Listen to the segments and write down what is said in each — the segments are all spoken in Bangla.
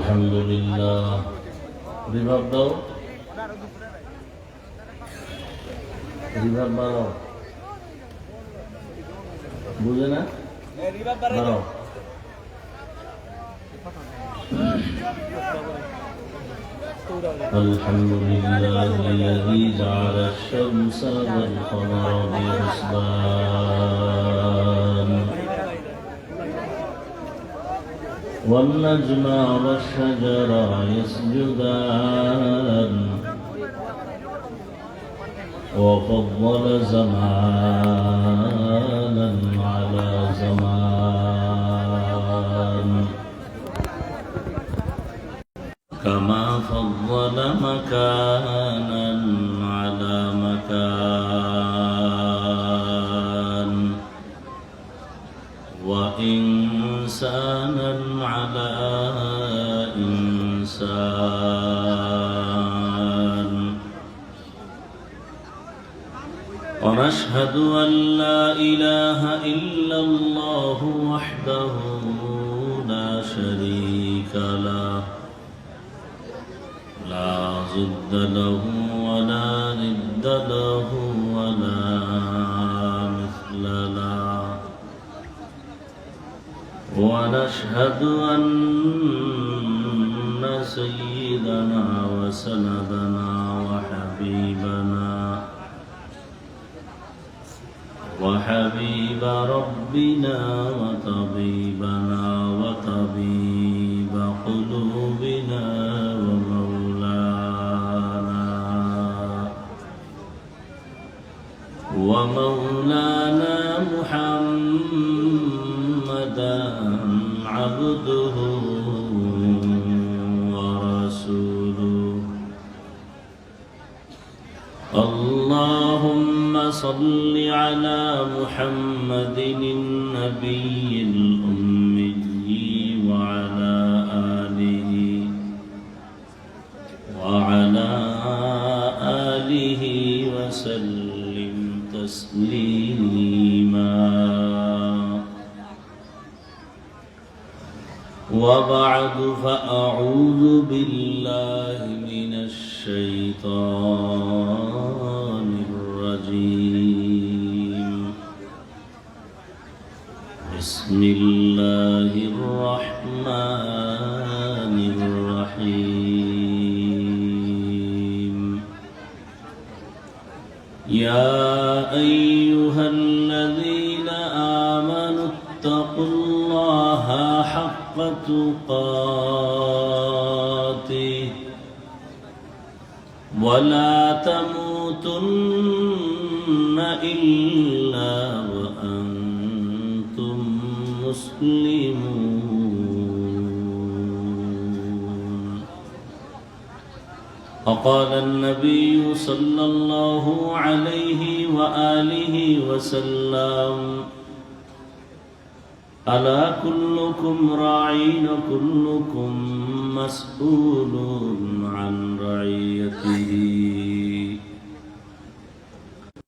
আলহামদুলিল্লাহ। রিভাব দাও, রিভাব বাড়াও। বুঝে না বাড়াও। الحمد لله الذي جعل الشمس والقمر بحسبان والنجم والشجر يسجدان وفضل زمانا على زمان كما فضل مكانا على مكان وإنسانا على إنسان ونشهد أن لا إله إلا الله وحده لا شريك له لا ضد له ولا ند له ولا مثل له ونشهد أن سيدنا وسندنا وحبيب ربنا وطبيبنا وطبيب قلوبنا ومولانا محمدا عبده ورسوله اللهم صل على محمد النبي الأمي وعلى آله وسلم تسليما وبعد فأعوذ بالله من الشيطان الرجيم بسم الله الرحمن الرحيم يا أيها الذين آمنوا اتقوا الله حق تقاته ولا تموتن إلا وأنتم مسلمون وقال النبي صلى الله عليه وآله وسلم ألا كلكم راعين وكلكم مسؤول عن رعيته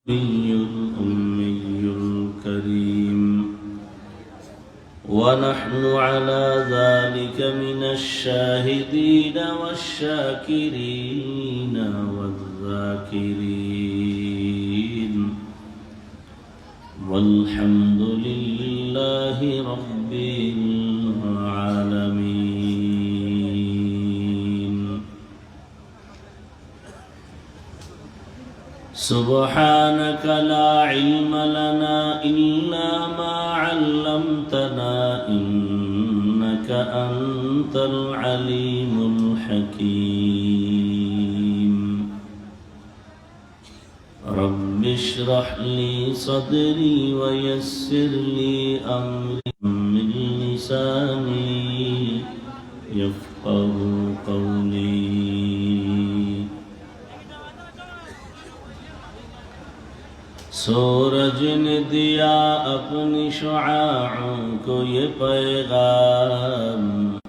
الأمي الكريم ونحن على ذلك من الشاهدين والشاكرين والذاكرين والحمد لله رب العالمين سبحانك لا علم لنا إلا ما علمتنا إنك أنت العليم الحكيم رب اشرح لي صدري ويسر لي أمري من لساني يفقه قولي सूरज ने दिया अपनी शुआओं को ये पैगाम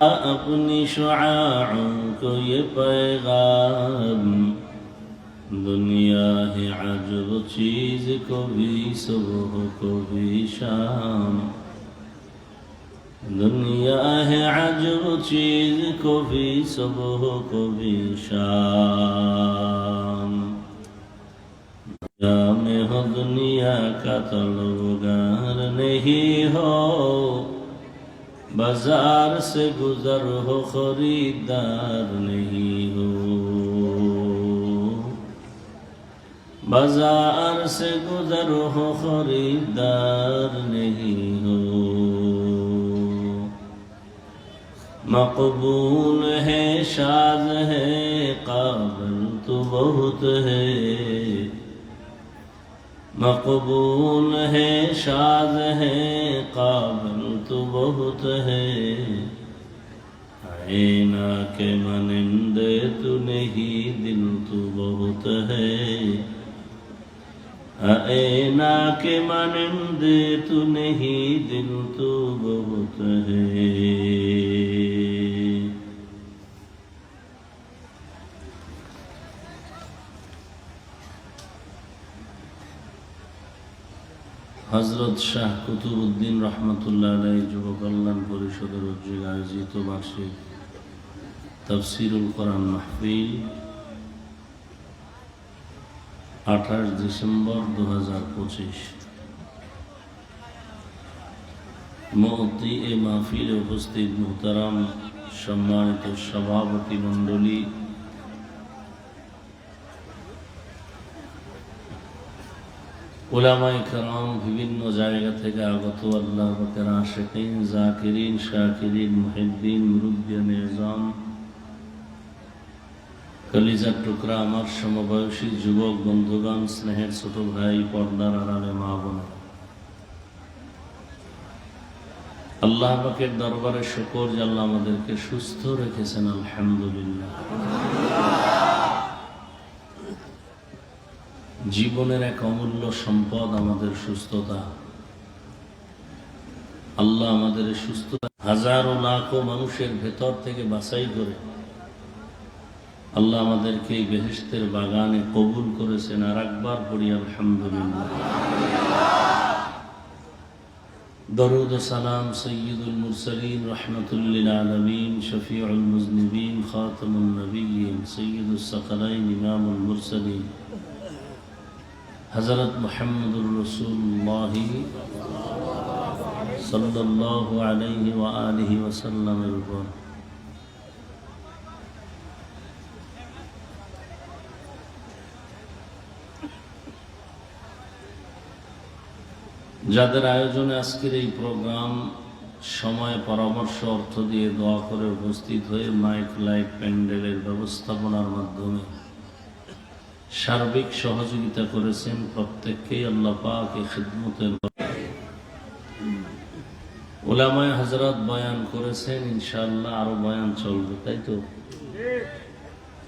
अपनी शुआओं को ये पैगाम दुनिया है अजब चीज को भी सुबह को भी शाम दुनिया है अजब चीज, कभी सुबह कभी शाम। दुनिया में हो दुनिया का तलबगार नहीं हो, बाजार से गुजर हो खरीदार नहीं हो। बाजार से गुजर हो खरीदार नहीं हो। मकबूल है शाद है काबिल तो बहुत है। मकबूल है शाद है काबिल तो बहुत है। आईना के मनिंदे तू नहीं दिल तो बहुत है। आईना के मनिंदे तू नहीं दिल तो बहुत है। হযরত শাহ কুতুবউদ্দিন রহমতুল্লাহ আলাইহি যুব কল্যাণ পরিষদের উদ্যোগে আয়োজিত বার্ষিক তাফসীরুল কোরআন মাহফিল 28 ডিসেম্বর 2025। মুফতি এ মাহফিলে উপস্থিত মুহতারাম সম্মানিত সভাপতি মণ্ডলী, উলামায়ে কেরাম, বিভিন্ন জায়গা থেকে আগত আল্লাহ পাকের আশিকিন, জাকিরিন, শাকিরিন, মুহিব্বিন, মুরব্বিয়ানে ইজাম, কলিজার টুকরা আমার সমবয়সী যুবক বন্ধুগণ, স্নেহের ছোট ভাই, পর্দার আড়ালে মা বোনেরা, আল্লাহ পাকের দরবারে শুকর যে আল্লাহ আমাদেরকে সুস্থ রেখেছেন, আলহামদুলিল্লাহ। জীবনের এক অমূল্য সম্পদ আমাদের সুস্থতা। আল্লাহ আমাদের সুস্থতা হাজারো লাখো মানুষের ভেতর থেকে বাছাই করে আল্লাহ আমাদেরকে এই বেহেশতের বাগানে কবুল করেছেন। আর একবার পড়ি আলহামদুলিল্লাহ। দরুদ ও সালাম সৈয়দুল মুরসালিন রহমাতুল লিল আলামিন, শফিউল মুজনিবিন, খাতামুন নবিয়্যিন, সৈয়দুস সাকালাইন, ইমামুল মুরসালিন হযরত মুহাম্মদুর রাসূলুল্লাহ সাল্লাল্লাহু আলাইহি ওয়া আলিহি ওয়াসাল্লামের উপর যাদের আয়োজনে আজকের এই প্রোগ্রাম, সময়, পরামর্শ, অর্থ দিয়ে দোয়া করে উপস্থিত হয়ে মাইক, লাইট, প্যান্ডেলের ব্যবস্থাপনার মাধ্যমে সার্বিক সহযোগিতা করেছেন, প্রত্যেককেই আল্লাহ পাক এই খিদমতের। উলামায়ে হযরত বয়ান করেছেন, ইনশাআল্লাহ আরো বয়ান চলবে, তাই তো?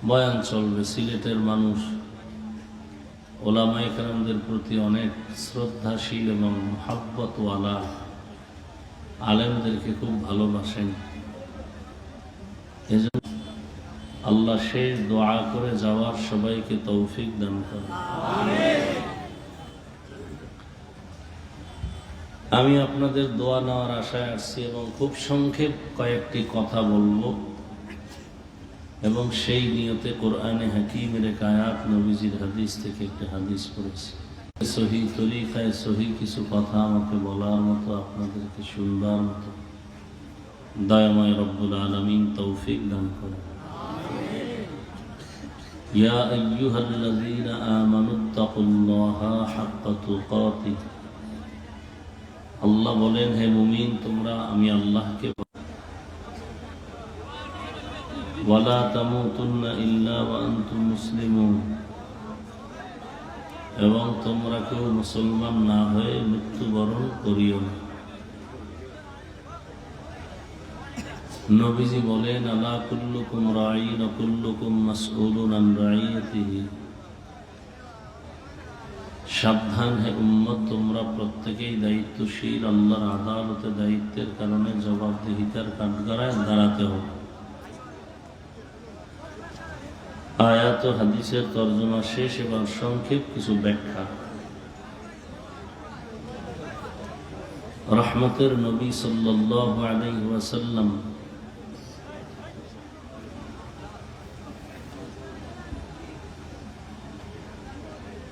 বয়ান চলবে। সিলেটের মানুষ উলামায়ে কেরামদের প্রতি অনেক শ্রদ্ধাশীল এবং মুহাব্বতওয়ালা, আলেমদেরকে খুব ভালোবাসেন। এজন্য আল্লাহ শেষ দোয়া করে যাওয়ার সবাইকে তৌফিক দান করেন। আমি আপনাদের দোয়া নেওয়ার আশায় আসছি এবং খুব সংক্ষেপ কয়েকটি কথা বলবো এবং সেই নিয়তে কোরআনে হাকিমের এক আয়াত, নবীজির হাদিস থেকে একটা হাদিস পড়েছি। সহি তরিকায় সহি কিছু কথা আমাকে বলার মতো, আপনাদেরকে শুনবার মতো দয়াময় রব্বুল আলামিন তৌফিক দান করেন। ইয়া আইয়ুহাল্লাযীনা আমানুত্তাকুল্লাহা হাক্কা তুকাতিহ। আল্লাহ বলেন, হে মুমিন, তোমরা আমি আল্লাহকে ওয়ালা তামুতুন্না ইল্লা ওয়া আনতুম মুসলিমুন, এবং তোমরা কেউ মুসলমান না হয়ে মৃত্যুবরণ করিও না। নবীজি বলেন, আলা কুল্লুকুম রাঈন ওয়া কুল্লুকুম মাসউলুন আন রাঈয়াতিহি। সাবধান হে উম্মত, তোমরা প্রত্যেকেই দায়িত্বশীল। আল্লাহর আদালতে দায়িত্বের কারণে জবাবদিহিতার কাঠগড়ায় দাঁড়াতে হবে। আয়াত ও হাদিসের তর্জমা শেষ, এবং সংক্ষেপ কিছু ব্যাখ্যা। রহমতের নবী সাল্লাল্লাহু আলাইহি ওয়াসাল্লাম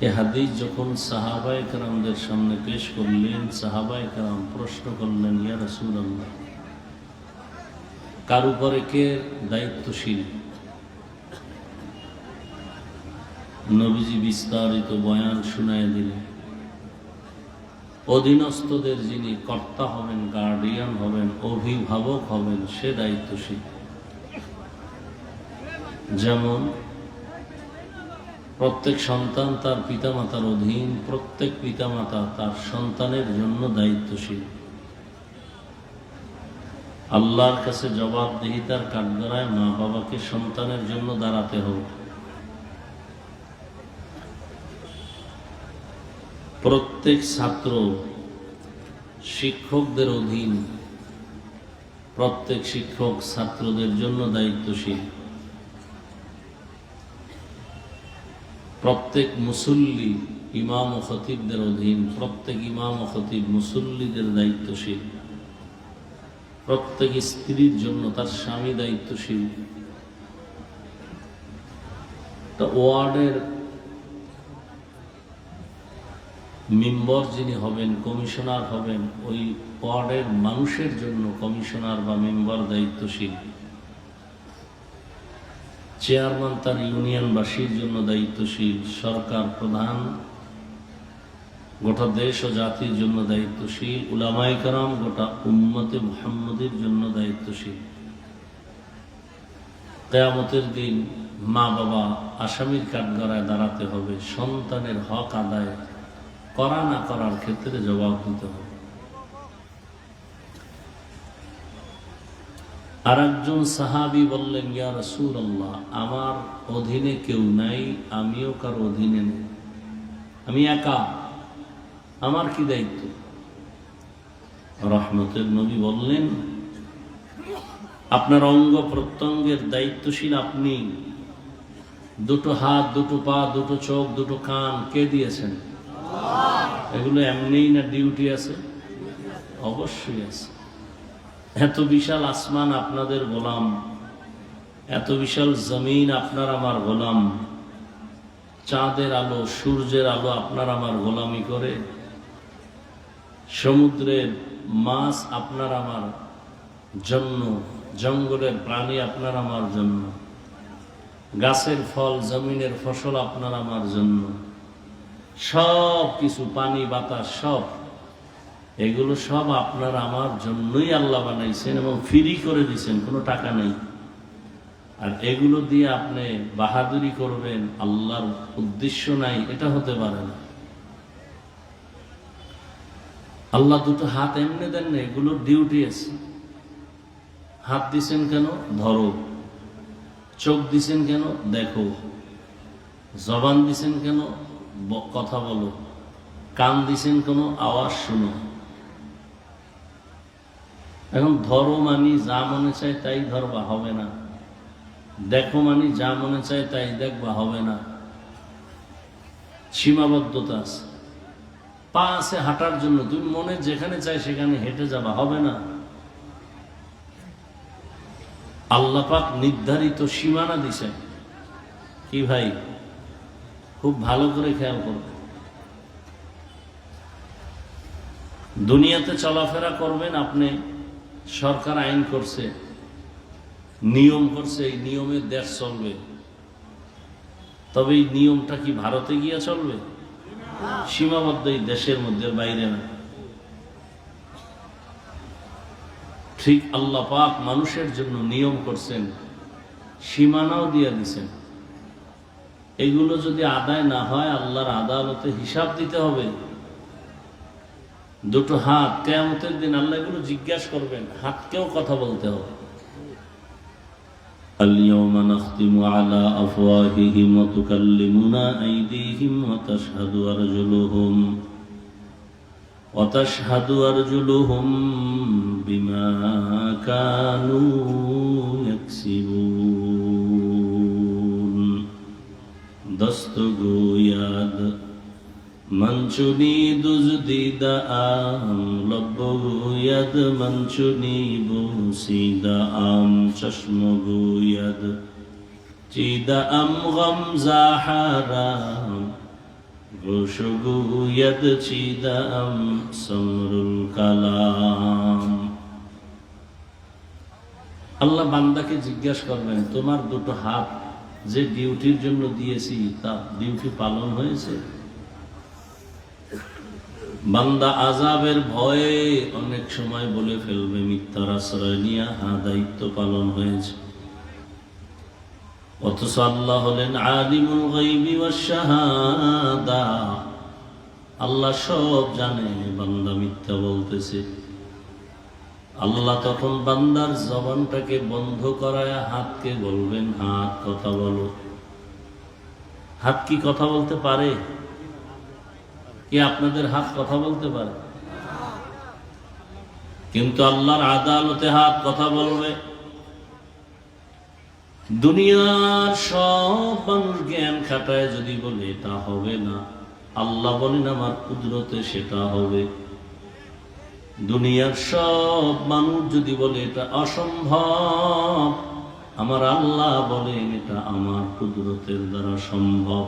এ হাদিস যখন সাহাবায়ে কেরামদের সামনে পেশ করলেন, সাহাবায়ে কেরাম প্রশ্ন করলেন, ইয়া রাসূলুল্লাহ, কার উপরে কে দায়িত্বশীল? নবীজি বিস্তারিত বয়ান শুনায় দিলেন। অধীনস্থদের যিনি কর্তা হবেন, গার্ডিয়ান হবেন, অভিভাবক হবেন, সে দায়িত্বশীল। যেমন প্রত্যেক সন্তান তার পিতামাতার অধীন, প্রত্যেক পিতামাতা তার সন্তানের জন্য দায়িত্বশীল। আল্লাহর কাছে জবাবদিহিতার কাঠগড়ায় মা বাবাকে সন্তানের জন্য দাঁড়াতে হবে। প্রত্যেক ছাত্র শিক্ষকদের অধীন, প্রত্যেক শিক্ষক ছাত্রদের জন্য দায়িত্বশীল। প্রত্যেক মুসল্লি ইমাম ও খতিবদের অধীন, প্রত্যেক ইমাম ও খতিব মুসল্লিদের দায়িত্বশীল। প্রত্যেক স্ত্রীর জন্য তার স্বামী দায়িত্বশীল। তা ওয়ার্ডের মেম্বার যিনি হবেন, কমিশনার হবেন, ওই ওয়ার্ডের মানুষের জন্য কমিশনার বা মেম্বার দায়িত্বশীল। চেয়ারম্যান তার ইউনিয়নবাসীর জন্য দায়িত্বশীল। সরকার প্রধান গোটা দেশ ও জাতির জন্য দায়িত্বশীল। উলামায়ে কেরাম গোটা উম্মতে মুহাম্মদের জন্য দায়িত্বশীল। কিয়ামতের দিন মা বাবা আসামির কাঠগড়ায় দাঁড়াতে হবে, সন্তানের হক আদায় করা না করার ক্ষেত্রে জবাব দিতে হবে। আর একজন সাহাবী বললেন, ইয়া রাসূলুল্লাহ, আমার অধীনে কেউ নাই, আমিও কার অধীনে নেই, আমি একা, আমার কি দায়িত্ব? রহমতের নবী বললেন, আপনার অঙ্গ প্রত্যঙ্গের দায়িত্বশীল আপনি। দুটো হাত, দুটো পা, দুটো চোখ, দুটো কান কে দিয়েছেন? এগুলো এমনিই না ডিউটি আছে? অবশ্যই আছে। এত বিশাল আসমান আপনাদের গোলাম, এত বিশাল জমিন আপনার আমার গোলাম, চাঁদের আলো, সূর্যের আলো আপনার আমার গোলামি করে, সমুদ্রের মাছ আপনার আমার জন্য, জঙ্গলের প্রাণী আপনার আমার জন্য, গাছের ফল, জমিনের ফসল আপনার আমার জন্য, সব কিছু, পানি বাতাস সব, এগুলো সব আপনার আমার জন্যই আল্লাহ বানাইছেন এবং ফ্রি করে দিয়েছেন, কোনো টাকা নেই। আর এগুলো দিয়ে আপনি বাহাদুরি করবেন, আল্লাহর উদ্দেশ্য নাই, এটা হতে পারে না। আল্লাহ দুটো হাত এমনি দেন না, এগুলো ডিউটি আছে। হাত দিছেন কেন? ধরো। চোখ দিছেন কেন? দেখো। জবান দিছেন কেন? কথা বলো। কান দিছেন কেন? আওয়াজ শুনো। এখন ধরো মানি যা মনে চায় তাই ধরবা, হবে না। দেখো মানি যা মনে চায় তাই দেখবা, হবে না। সীমাবদ্ধতা আছে। পা আছে হাঁটার জন্য, তুমি মনে যেখানে চাই সেখানে হেঁটে যাবা, হবে না। আল্লাহ পাক নির্ধারিত সীমানা দিছেন। কি ভাই, খুব ভালো করে খেয়াল করবে। দুনিয়াতে চলাফেরা করবেন আপনি, সরকার আইন করছে, নিয়ম করছে, এই নিয়মের দেশ চলবে। তবে এই নিয়মটা কি ভারতে গিয়ে চলবে? সীমাবদ্ধ এই দেশের মধ্যে, বাইরে না। ঠিক আল্লাহ পাক মানুষের জন্য নিয়ম করছেন, সীমানাও দিয়ে দিছেন। এগুলো যদি আদায় না হয়, আল্লাহর আদালতে হিসাব দিতে হবে। দুটো হাত, কিয়ামতের দিন আল্লাহ এগুলো জিজ্ঞাসা করবেন, হাতকেও কথা বলতে হবে। اليوم نختم على أفواههم وتكلمنا أيديهم وتشهد أرجلهم بما كانوا يكسبون। दस्त गो याद منچونی دزدید آم لب گوید منچونی بوسید آم چشم گوید چید ام غمزه حرام گوش گوید چید ام سمر الکلام আল্লাহ বান্দাকে জিজ্ঞাসা করবেন তোমার দুটো হাত যে ডিউটির জন্য দিয়েছি তা ডিউটি পালন হয়েছে? বান্দা আযাবের ভয়ে অনেক সময় বলে ফেলবে মিথ্যার আশ্রয় নিয়ে হ্যাঁ দায়িত্ব পালন হয়েছে। অথচ আল্লাহ হলেন আলিমুল গায়বি ওয়াশ শাহাদা, আল্লাহ সব জানে বান্দা মিথ্যা বলতেছে। আল্লাহ তখন বান্দার জবানটাকে বন্ধ করায় হাতকে বলবেন হাত কথা বলো। হাত কি কথা বলতে পারে? কি আপনাদের হাত কথা বলতে পারে? কিন্তু আল্লাহর আদালতে হাত কথা বলবে। দুনিয়ার সব মানুষ জ্ঞান খাটায় যদি বলে এটা হবে না, আল্লাহ বলেন আমার কুদরতে সেটা হবে। দুনিয়ার সব মানুষ যদি বলে এটা অসম্ভব, আমার আল্লাহ বলেন এটা আমার কুদরতের দ্বারা সম্ভব।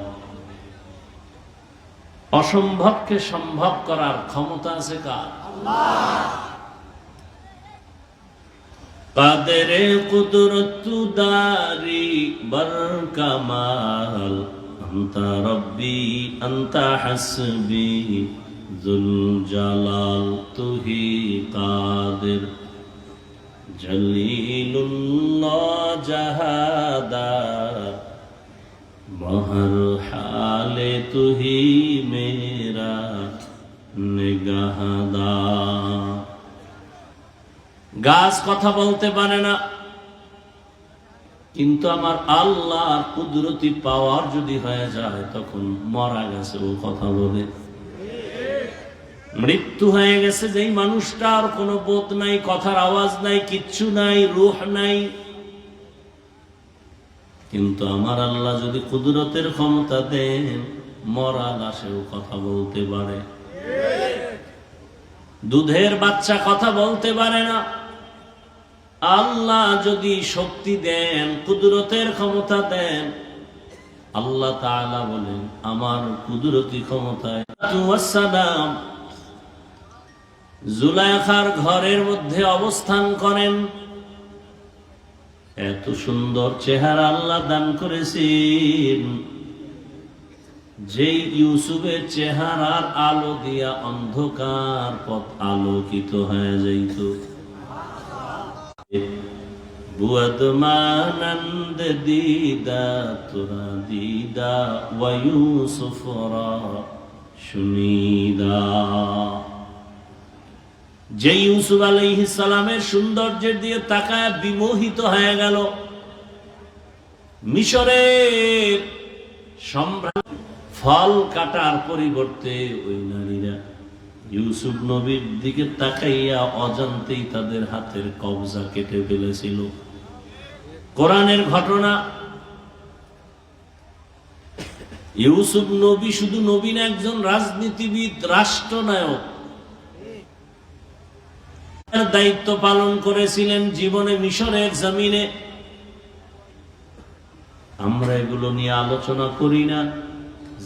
অসম্ভবকে সম্ভব করার ক্ষমতা আছে কার? আল্লাহ। কাদেরে কুদরত দারি বর কামাল আনতা রব্বি আনতা হাসবি জুল জালাল তুহি কাদের জলিলুল্লাহ জাহাদার বহর হালে তুহি মেরা নিগাহদার। গাছ কথা বলতে পারে না, কিন্তু আমার আল্লাহর কুদরতি পাওয়ার যদি হয়ে যায় তখন মরা গেছে ও কথা বলে। মৃত্যু হয়ে গেছে যেই মানুষটার কোনো বোধ নাই, কথার আওয়াজ নাই, কিচ্ছু নাই, রূহ নাই, কিন্তু আমার আল্লাহ যদি কুদরতের ক্ষমতা দেন মরা লাশেও কথা বলতে পারে। দুধের বাচ্চা কথা বলতে পারে না, আল্লাহ যদি শক্তি দেন, কুদরতের ক্ষমতা দেন, আল্লাহ তাআলা বলেন আমার কুদরতি ক্ষমতায় ওয়াসসালাম জুলাইখার ঘরের মধ্যে অবস্থান করেন। এত সুন্দর চেহারা আল্লাহ দান করেছেন, যেই ইউসুফের চেহারার আলো দিয়া অন্ধকার পথ আলোকিত হয়ে যাইত। বুয়াদ মানন্দ দিদা তোরা দিদা ওয়া ইউসুফরা শুনিদা। যে ইউসুফ আলাইহিস সালামের সৌন্দর্যের দিয়ে তাকায় বিমোহিত হয়ে গেল, মিশরের সম্রাট ফল কাটার পরিবর্তে ওই নারীরা ইউসুফ নবীর দিকে তাকাইয়া অজান্তেই তাদের হাতের কবজা কেটে ফেলেছিল। কোরআনের ঘটনা। ইউসুফ নবী শুধু নবী না, একজন রাজনীতিবিদ, রাষ্ট্রনায়ক, দায়িত্ব পালন করেছিলেন জীবনে মিশরের জমিনে। আমরা এগুলো নিয়ে আলোচনা করি না,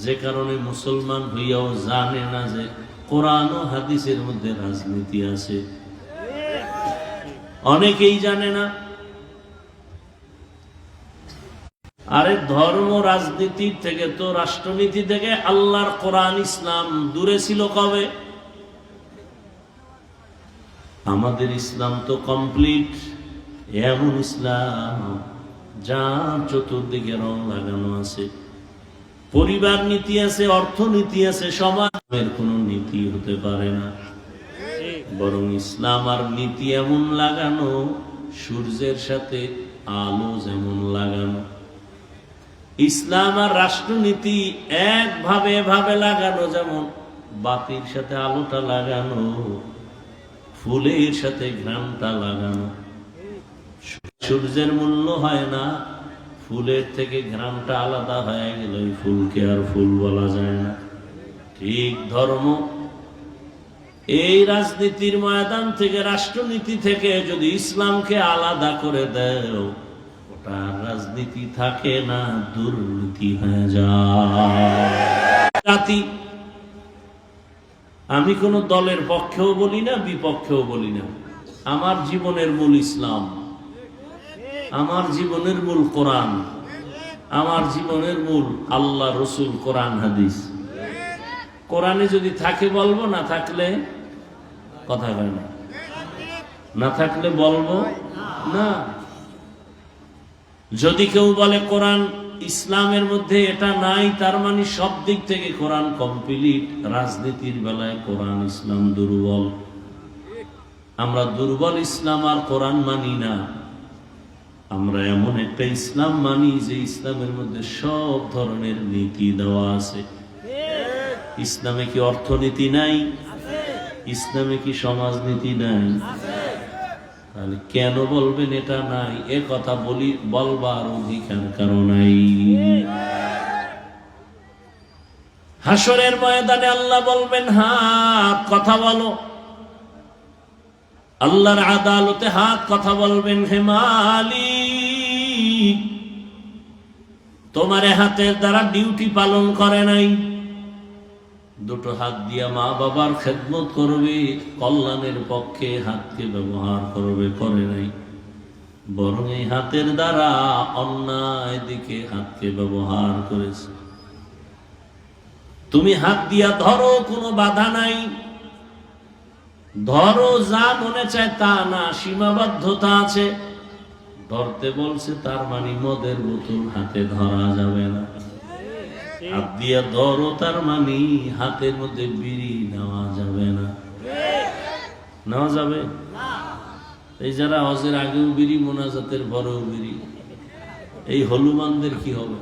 যে কারণে মুসলমান হইয়াও জানে না যে কোরআন ও হাদিসের মধ্যে রাজনীতি আছে। অনেকেই জানে না। আরে ধর্ম রাজনীতি থেকে তো, রাষ্ট্রনীতি থেকে আল্লাহর কোরআন ইসলাম দূরে ছিল কবে? আমাদের ইসলাম তো কমপ্লিট, এমন ইসলাম যার চতুর্দিকে রং লাগানো আছে। পরিবার নীতি আছে, অর্থনীতি আছে, সমাজের কোন নীতি হতে পারে না। বরং ইসলাম আর নীতি এমন লাগানো, সূর্যের সাথে আলো যেমন লাগানো। ইসলাম আর রাষ্ট্রনীতি একভাবে এভাবে লাগানো, যেমন বাতির সাথে আলোটা লাগানো, ফুলের সাথে ঘ্রাণটা লাগানো। সূর্যের মূল্য হয় না, ফুলের থেকে ঘ্রাণটা আলাদা হয়ে গেল, ওই ফুলকে আর ফুল বলা যায় না। ঠিক ধর্ম এই রাজনীতির ময়দান থেকে, রাষ্ট্রনীতি থেকে যদি ইসলামকে আলাদা করে দেও, ওটা রাজনীতি থাকে না, দুর্নীতি হয়ে যায়। জাতি, আমি কোন দলের পক্ষেও বলি না, বিপক্ষেও বলি না। আমার জীবনের মূল ইসলাম, আমার জীবনের মূল কোরআন, আমার জীবনের মূল আল্লাহ, রসুল, কোরআন, হাদিস। কোরআনে যদি থাকে বলবো, না থাকলে কথা হয় না, না থাকলে বলবো না। যদি কেউ বলে কোরআন ইসলামের মধ্যে এটা নাই, তার মানে সব দিক থেকে কোরআন কমপ্লিট। রাজনীতির বেলায় কোরআন ইসলাম দুর্বল। আমরা দুর্বল ইসলাম আর কোরআন মানি না, আমরা এমন একটা ইসলাম মানি যে ইসলামের মধ্যে সব ধরনের নীতি দেওয়া আছে। ইসলামে কি অর্থনীতি নাই? ইসলামে কি সমাজনীতি নাই? তাহলে কেন বলবেন এটা নাই? এ কথা বলবার অধিকার কারো নাই। হাসরের ময়দানে আল্লাহ বলবেন, হাত কথা বলো। আল্লাহর আদালতে হাত কথা বলবেন, হে মালিক, তোমার হাতের দ্বারা ডিউটি পালন করে নাই। দুটো হাত দিয়া মা বাবার খেদমত করবে, কল্যাণের পক্ষে হাতকে ব্যবহার করবে, করে নাই। বরং এই হাতের দ্বারা অন্যায় দিকে হাতকে ব্যবহার করেছে। তুমি হাত দিয়া ধরো, কোনো বাধা নাই, ধরো, যা মনে চায় তা না, সীমাবদ্ধতা আছে। ধরতে বলছে, তার মানে মদের বোতল হাতে ধরা যাবে না। হাত দিয়া ধরো, তার মানে হাতের মধ্যে বিড়ি নেওয়া যাবে না। নেওয়া যাবে? এই যারা হজের আগেও বিড়ি, মোনাজাতের পরেও বিড়ি, এই হলুমানদের কি হবে?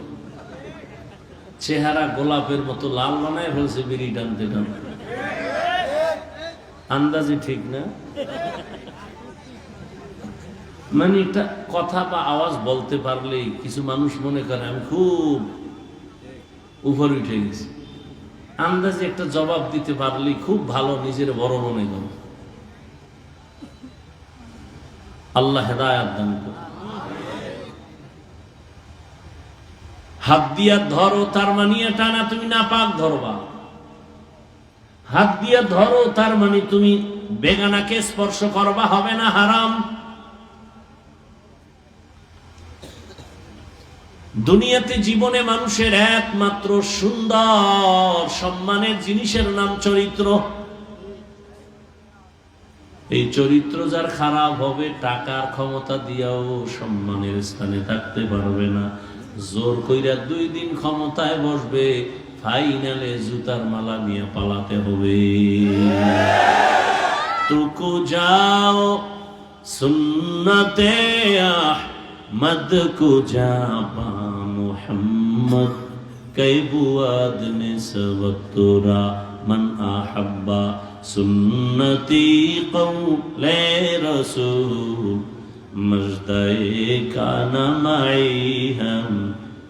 চেহারা গোলাপের মতো লাল বানায় ফেলছে বিড়ি টানতে টানতে। আন্দাজে ঠিক না? মানে একটা কথা বা আওয়াজ বলতে পারলেই কিছু মানুষ মনে করে আমি খুব উপরে উঠে গেছি। আন্দাজে একটা জবাব দিতে পারলেই খুব ভালো, নিজের বড় মনে করে। আল্লাহ হেদায়েত দান করুন। হাত দিয়া ধরো, তার মানে এটা না তুমি নাপাক ধরবা। হাত দিয়া ধরো, তার মানে তুমি বেগানাকে স্পর্শ করবা, হবে না হারাম। দুনিয়াতে জীবনে মানুষের একমাত্র সুন্দর সম্মানের জিনিসের নাম চরিত্র। এই চরিত্র যার খারাপ হবে, টাকার ক্ষমতা দিয়াও সম্মানের স্থানে থাকতে পারবে না। জোর কইরা 2 দিন ক্ষমতায় বসবে, ফাইনালে জুতার মালা নিয়ে পালাতে হবে। তুকু যাও সুন্নতে আহমদ কো জাবা মুহাম্মদ, कै बुआद ने सबक तोरा मन आहब्बा, सुन्नती कौले रसूल, मजदाए काना माई हम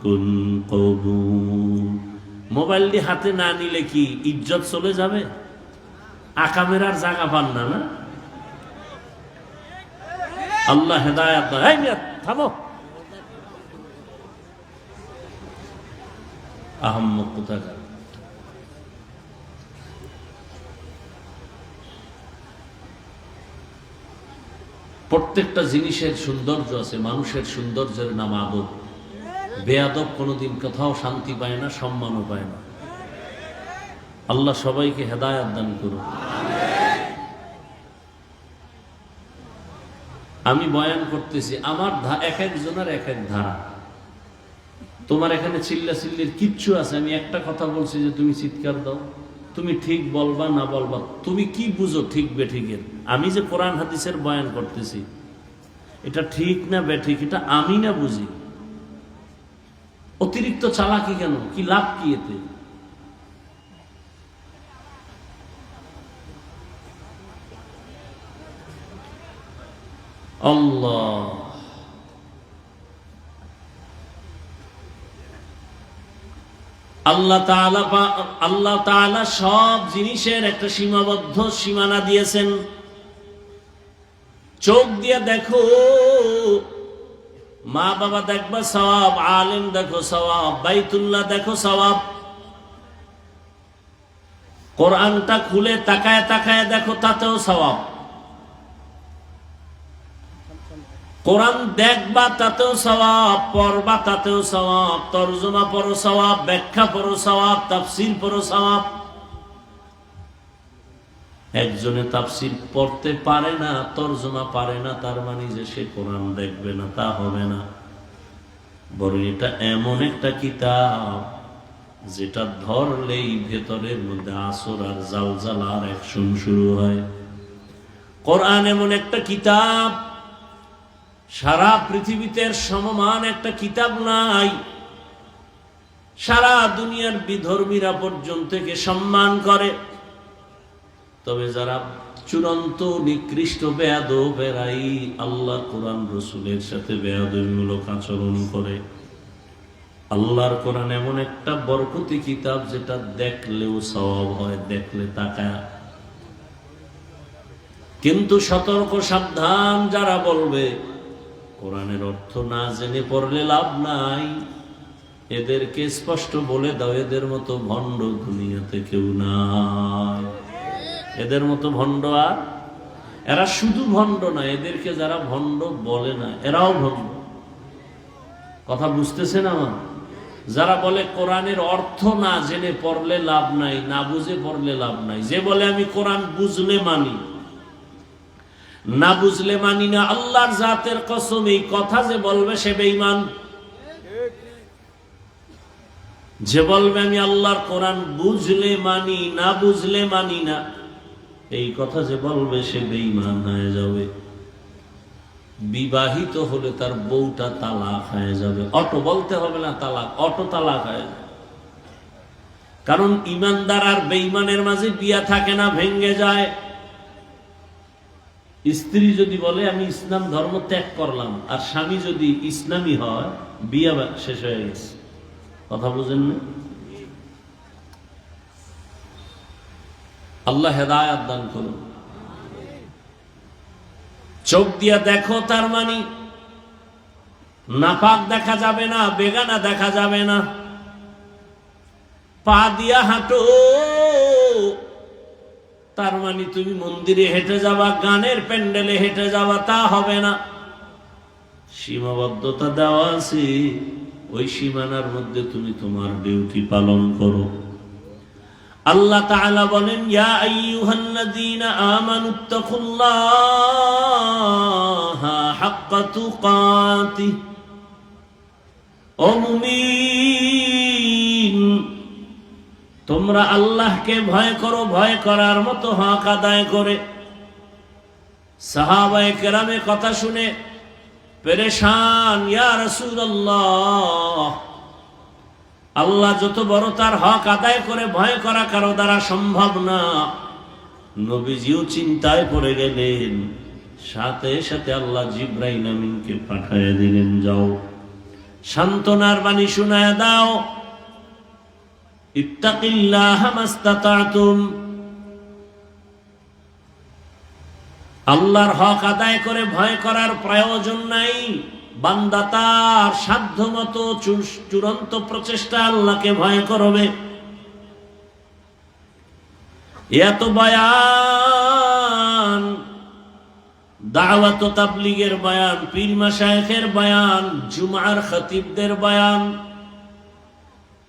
कुन कबूल। মোবাইল দিয়ে হাতে না নিলে কি ইজ্জত চলে যাবে? আকামের আর জায়গা পান না, না? আল্লাহ হেদায়েত দান। এই মিয়া থামো, আহম্মক কোথাকার। প্রত্যেকটা জিনিসের সৌন্দর্য আছে। মানুষের সৌন্দর্যের নাম আদব। বেয়াদব কোনোদিন কোথাও শান্তি পায় না, সম্মানও পায় না। আল্লাহ সবাইকে হেদায়েত দান করুন। আমি বয়ান করতেছি, আমার এক একজনের এক এক ধারা। তোমার এখানে চিল্লাচিল্লির কিচ্ছু আছে? আমি একটা কথা বলছি যে তুমি চিৎকার দাও, তুমি ঠিক বলবা না বলবা, তুমি কি বুঝো ঠিক বেঠিকের? আমি যে কোরআন হাদিসের বয়ান করতেছি, এটা ঠিক না বেঠিক, এটা আমি না বুঝি। অতিরিক্ত চালাকি কেন? কি লাভ কি এতে? আল্লাহ, আল্লাহ তাআলা সব জিনিসের একটা সীমাবদ্ধ সীমানা দিয়েছেন। চোখ দিয়ে দেখো, মা বাবা দেখবা সওয়াব, আলেম দেখো সওয়াব, বাইতুল্লাহ দেখো সওয়াব। কোরআনটা খুলে তাকায় তাকায় দেখো, তাতেও সওয়াব। কোরআন দেখবা তাতেও সওয়াব, পড়বা তাতেও সওয়াব, তরজমা পড়ো সওয়াব, ব্যাখ্যা পড়ো সওয়াব, তাফসীর পড়ো সওয়াব। একজনে তাফসীর পড়তে পারে না, তরজমা পারে না, তার মানে যে সে কোরআন দেখবে না তা হবে না। বরং এটা এমন একটা কিতাব যেটা ধরলেই ভেতরের মধ্যে আসর আর জালজালার অ্যাকশন শুরু হয়। কোরআন এমন একটা কিতাব, সারা পৃথিবীতে সমমান একটা কিতাব নাই। সারা দুনিয়ার বিধর্মীরা পর্যন্ত একে সম্মান করে। তবে যারা চূড়ান্ত নিকৃষ্ট বেয়াদবেরাই আল্লাহ কোরআন রসুলের সাথে বেয়াদবিমূলক আচরণ করে। আল্লাহর কোরআন এমন একটা বরকতি কিতাব যেটা দেখলেও সওয়াব হয়, দেখলে তাকায়। কিন্তু সতর্ক সাবধান যারা বলবে কোরআনের অর্থ না জেনে পড়লে লাভ নাই, এদেরকে স্পষ্ট বলে দাও, এদের মতো ভণ্ড দুনিয়াতে কেউ নাই। এদের মতো ভণ্ড আর এরা শুধু ভণ্ড না, এদেরকে যারা ভণ্ড বলে না এরাও ভণ্ড। কথা বুঝতেছেন আমার? যারা বলে কোরআনের অর্থ না জেনে পড়লে লাভ নাই, না বুঝে পড়লে লাভ নাই, যে বলে আমি কোরআন বুঝলে মানি, না বুঝলে মানি না, আল্লাহর জাতের কসম এই কথা যে বলবে সে বেঈমান। যে বলবে আমি আল্লাহর কোরআন বুঝলে মানি, না বুঝলে মানি না, এই কথা যে বলবে সে বেঈমান হয়ে যাবে। বিবাহিত হলে তার বউটা তালাক হয়ে যাবে। অটো বলতে হবে না, তালাক, অটো তালাক হয়ে যাবে। কারণ ইমানদার আর বেঈমানের মাঝে বিয়া থাকে না, ভেঙ্গে যায়। স্ত্রী যদি বলে আমি ইসলাম ধর্ম ত্যাগ করলাম, আর স্বামী যদি ইসলামী হয়, বিয়া শেষ হয়ে গেছে। কথা বুঝেন না? আল্লাহ হেদায়েত দান করুন। চোখ দিয়া দেখো, তার মানে নাপাক দেখা যাবে না, বেগানা দেখা যাবে না। পা দিয়া হাঁটো, তার মানে তুমি মন্দিরে হেঁটে যাবা, গানের প্যান্ডেলে হেঁটে যাবা, তা হবে না। সীমাবদ্ধতা দেওয়া আছে, ওই সীমানার মধ্যে তুমি তোমার ডিউটি পালন করো। আল্লাহ তাআলা বলেন, ইয়া আইয়ুহাল্লাযীনা আমানুত্তাকুল্লাহা হাক্কা তুকাতিহ। ও মুমিন, তোমরা আল্লাহকে ভয় করো, ভয় করার মতো হক আদায় করে। সাহাবায়ে কেরামে কথা শুনে পেরেশান, ইয়া রাসূলুল্লাহ, আল্লাহ যত বড় তার হক আদায় করে ভয় করা কারো দ্বারা সম্ভব না। নবীজিও চিন্তায় পড়ে গেলেন। সাথে সাথে আল্লাহ জিবরাইল আমিনকে পাঠিয়ে দিলেন, যাও সান্ত্বনার বাণী শোনায় দাও, ইত্তাকিল্লাহা মাস্তাতাতুম। আল্লাহর হক আদায় করে ভয় করার প্রয়োজন নাই। বান্দা তার সাধ্য মতো চূড়ান্ত প্রচেষ্টা আল্লাহকে ভয় করবে। এত বয়ান, দাওয়াত ও তাবলীগের বয়ান, পীর মাশায়েখের বয়ান, জুমার খতিবদের বয়ান,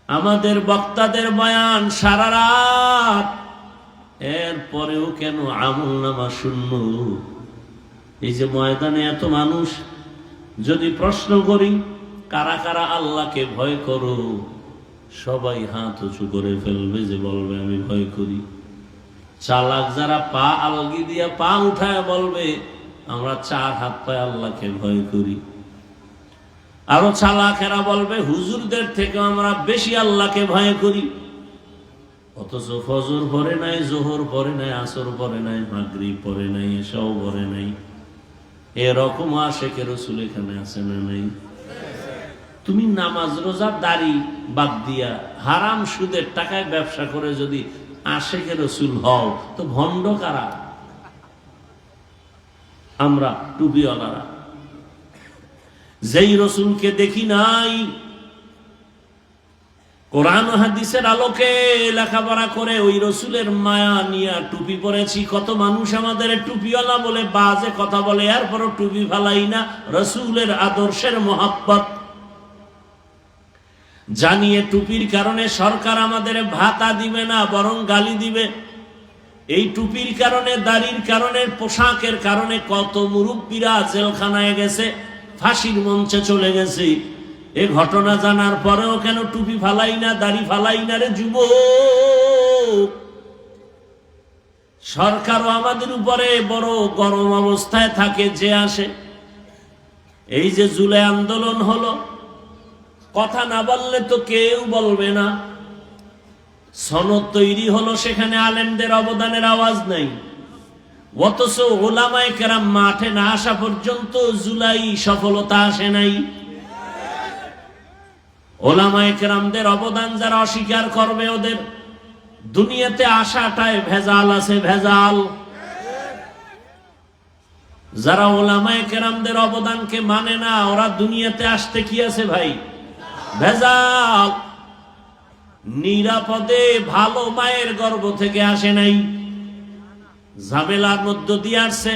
আমাদের বক্তাদের বয়ান, সারা রাত, এরপরেও কেন আমলনামা শূন্য? এই যে ময়দানে এত মানুষ, যদি প্রশ্ন করি কারা কারা আল্লাহকে ভয় করো, সবাই হাত উঁচু করে ফেলবে, যে বলবে আমি ভয় করি। চালাক যারা পা আলগি দিয়া পা উঠায় বলবে আমরা 4 হাত পায়ে আল্লাহকে ভয় করি। আরো চালাকেরা বলবে হুজুরদের থেকে আমরা বেশি আল্লাহকে ভয় করি। অথচ ফজর পড়ে নাই, জোহর পড়ে নাই, আসর পড়ে নাই, মাগরিব পড়ে নাই, এশাও পড়ে নাই। এরকম আশেকে রাসূল এখানে আছে না নাই? তুমি নামাজ রোজা দাড়ি বাদ দিয়া হারাম সুদের টাকায় ব্যবসা করে যদি আশেকে রসুল হও তো ভণ্ড কারা? আমরা টুপিওয়ালারা যেই রসুলকে দেখি নাই, কোরআন হাদিসের আলোকে লেখাপড়া করে ওই রসুলের মায়া নিয়ে টুপি পরেছি। কত মানুষ আমাদের টুপিওয়ালা বলে বাজে কথা বলে, এরপরও টুপি ফালাই না। রসুলের আদর্শের মোহাব্বত জানিয়ে টুপির কারণে সরকার আমাদের ভাতা দিবে না, বরং গালি দিবে। এই টুপির কারণে, দাড়ির কারণে, পোশাকের কারণে কত মুরব্বীরা জেলখানায় গেছে, ফাঁসির মঞ্চে চলে গেছে। এ ঘটনা জানার পরেও কেন টুপি ফালাই না, দাড়ি ফালাই না রে যুবক? সরকারও আমাদের উপরে বড় গরম অবস্থায় থাকে যে আসে। এই যে জুলাই আন্দোলন হলো, কথা না বললে তো কেউ বলবে না। সনদ তৈরি হলো, সেখানে আলেমদের অবদানের আওয়াজ নাই। অথচ ওলামায়ে কেরাম মাঠে না আসা পর্যন্ত জুলাই সফলতা আসে নাই। ওলামায়ে কেরামদের অবদান যারা অস্বীকার করবে, ওদের দুনিয়াতে আসাটায় ভেজাল আছে, ভেজাল। যারা ওলামায়ে কেরামদের অবদানকে মানে না, ওরা দুনিয়াতে আসতে কি আছে ভাই? ভেজাল। নিরাপদে ভালো মায়ের গর্ভ থেকে আসে নাই, ঝামেলার মধ্য দিয়ে আসছে।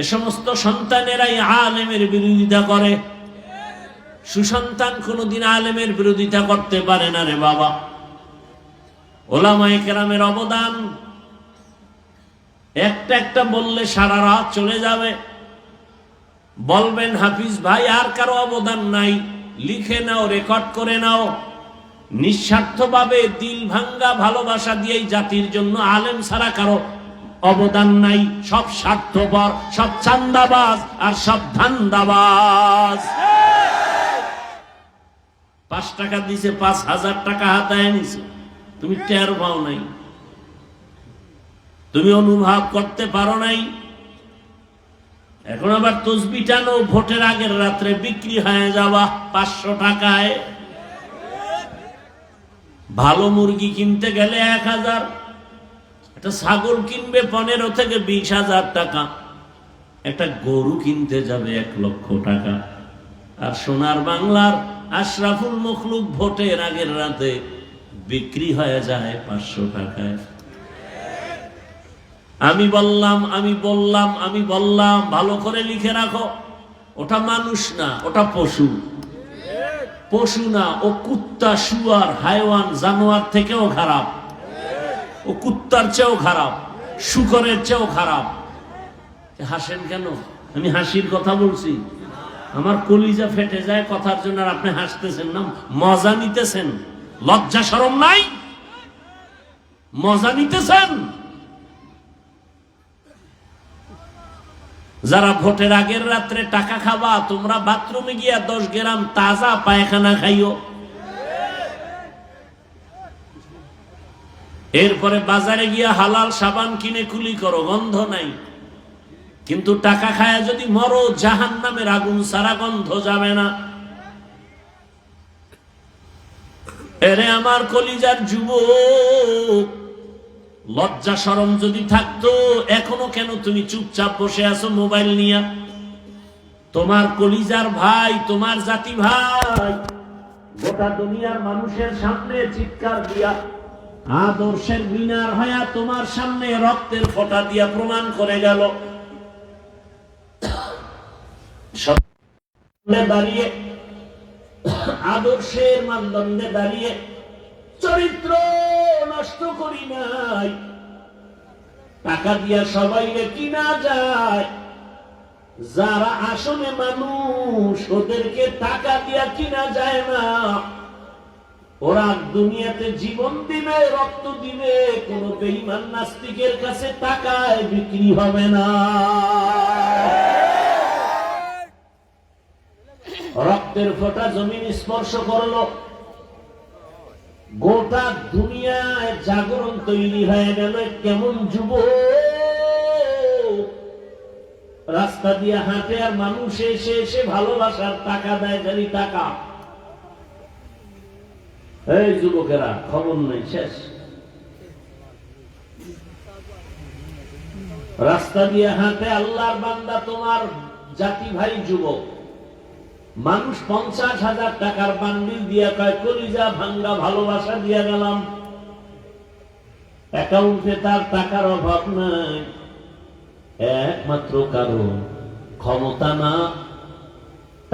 এ সমস্ত সন্তানেরাই আলেমের বিরোধিতা করে। সুসন্তান কোনদিন আলেমের বিরোধিতা করতে পারে না রে বাবা। ওলামায়ে কেরামের অবদান একটা একটা বললে সারা রাত চলে যাবে। বলবেন হাফিজ ভাই আর কারো অবদান নাই, লিখে নাও, রেকর্ড করে নাও। নিঃস্বার্থভাবে দিল ভাঙ্গা ভালোবাসা দিয়েই জাতির জন্য আলেম ছাড়া কারো অবদান নাই। সব স্বার্থপর, সব চান্দাবাজ আর সব ধান্দাবাজ। 5 টাকা দিছে, 5,000 টাকা হাতায় নিছে, তুমি টের পাও নাই, তুমি অনুভব করতে পারো নাই। এখন আবার তসবি টানো, ভোটের আগের রাত্রে বিক্রি হয়ে যাওয়া 500 টাকায়। ভালো মুরগি কিনতে গেলে 1000, একটা ছাগল কিনবে 15 থেকে 20,000 টাকা, একটা গরু কিনতে যাবে 1 লক্ষ টাকা। আর সোনার বাংলার আশরাফুল মখলুক ভোটের আগের রাতে বিক্রি হয়ে যায় 500 টাকায়। আমি বললাম ভালো করে লিখে রাখো, ওটা মানুষ না, ওটা পশু। পশু না, ও কুত্তা, শুয়ার, হাইওয়ান, জানোয়ার থেকেও খারাপ। ও কুত্তার চেয়েও খারাপ, শুকরের চেয়েও খারাপ। হাসেন কেন? আমি হাসির কথা বলছি, আমার কলিজা ফেটে যায় কথার জন্য। আর আপনি হাসতেছেন না, মজা নিতেছেন। লজ্জা শরম নাই? মজা নিতেছেন? যারা ভোটের আগের রাত্রে টাকা খাবা, তোমরা বাথরুমে গিয়া 10 গ্রাম তাজা পায়খানা খাইও। এরপরে বাজারে গিয়া হালাল সাবান কিনে কুলি করো, গন্ধ নাই। কিন্তু টাকা খায়া যদি মরো, জাহান্নামের আগুন সারা গন্ধ যাবে না। এরে আমার কলিজার যুবক, লজ্জা শরম যদি থাকতো, এখনো কেন তুমি চুপচাপ বসে আছো মোবাইল নিয়ে? তোমার কলিজার ভাই, তোমার জাতি ভাই গোটা দুনিয়ার মানুষের সামনে চিৎকার দিয়া, আদর্শের বিনার হয়া তোমার সামনে রক্তের ফোঁটা দিয়া প্রমাণ করে গেল। দাঁড়িয়ে, আদর্শের মানদণ্ডে দাঁড়িয়ে চরিত্র নষ্ট করি নাই। টাকা দিয়া সবাইকে কিনা যায়, যারা আসলে মানুষ ওদেরকে টাকা দিয়া কিনা যায় না। ওরা দুনিয়াতে জীবন দিবে, রক্ত দিবে, কোন বেঈমান নাস্তিকের কাছে টাকায় বিক্রি হবে না। রক্তের ফোঁটা জমিন স্পর্শ করলো, গোটা দুনিয়ায় জাগরণ তৈরি হয়ে গেল। কেমন যুবক রাস্তা দিয়ে হাঁটে, আর মানুষ এসে ভালোবাসার টাকা দেয়, জানি টাকা এই যুবকেরা খবর নেই, শেষ। রাস্তা দিয়ে হাঁটে আল্লাহর বান্দা, তোমার জাতি ভাই যুবক মানুষ 50,000 টাকার বান্ডিল দিয়া কয় কলিজা ভাঙ্গা ভালোবাসা দিয়া গেলাম। অ্যাকাউন্টে তার টাকার অভাব নাই, একমাত্র কারণ ক্ষমতা না,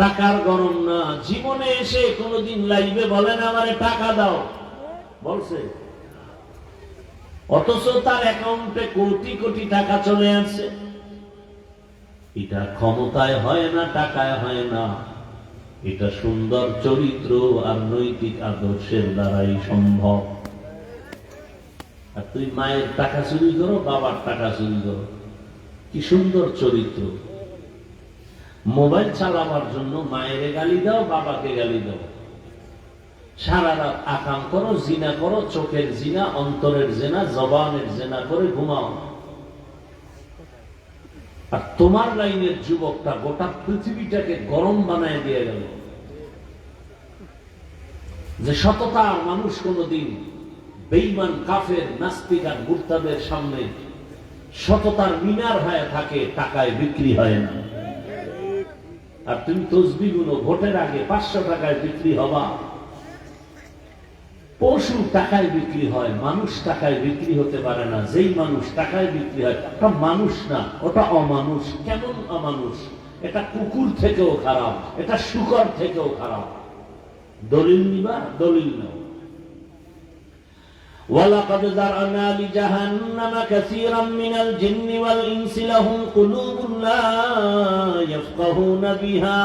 টাকার গরম না। জীবনে এসে কোনদিন লাইভে বলেন আমারে টাকা দাও, বলছে? অথচ তার অ্যাকাউন্টে কোটি কোটি টাকা চলে আসছে। এটা ক্ষমতায় হয় না, টাকায় হয় না, এটা সুন্দর চরিত্র আর নৈতিক আদর্শের দ্বারাই সম্ভব। আর তুই মায়ের টাকা চুরি করো, বাবার টাকা চুরি করো, কি সুন্দর চরিত্র। মোবাইল চালাবার জন্য মায়ের গালি দাও, বাবাকে গালি দাও, সারা রাত আকাম করো, জিনা করো, চোখের জিনা, অন্তরের জেনা, জবানের জেনা করে ঘুমাও। আর তোমার লাইনের যুবকটা গোটা পৃথিবীটাকে গরম বানায় দিয়ে গেল। যে সততার মানুষ কোনদিন বেঈমান, কাফের, নাস্তিক আর মুরতাদের সামনে সততার মিনার হয়ে থাকে, টাকায় বিক্রি হয় না। আর তুমি তসবিহ গুলো ভোটের আগে 500 টাকায় বিক্রি হবা। পশু টাকায় বিক্রি হয়, মানুষ টাকায় বিক্রি হতে পারে না। যেই মানুষ টাকায় বিক্রি হয় ওটা মানুষ না, ওটা অমানুষ। কেমন অমানুষ? এটা কুকুর থেকেও খারাপ, এটা শুকর থেকেও খারাপ। দলিল নিবা, দলিল নাও। ওয়ালাকাদ যারআনা লিজাহান্নামা কাসীরাম মিনাল জিন্নি ওয়াল ইনসি লাহুম কুলুবুন লা ইয়াফকাহুনা বিহা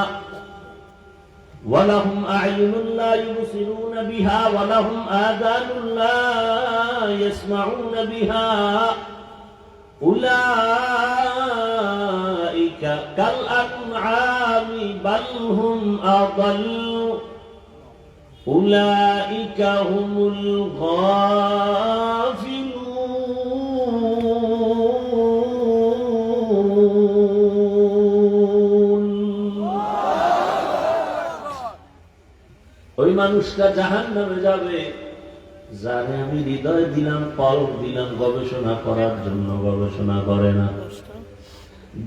ওয়ালাহুম আ'য়ুনুন লা ইউবসিরুনা বিহা ওয়ালাহুম আযানুন লা ইয়াসমাউনা বিহা উলাইকা কাল আনআমি বাল হুম আযাল্লু উলাইকা হুমুল গাফিলুন। ওই মানুষটা জাহান্নামে যাবে যারে আমি হৃদয় দিলাম, কলব দিলাম গবেষণা করার জন্য, গবেষণা করে না।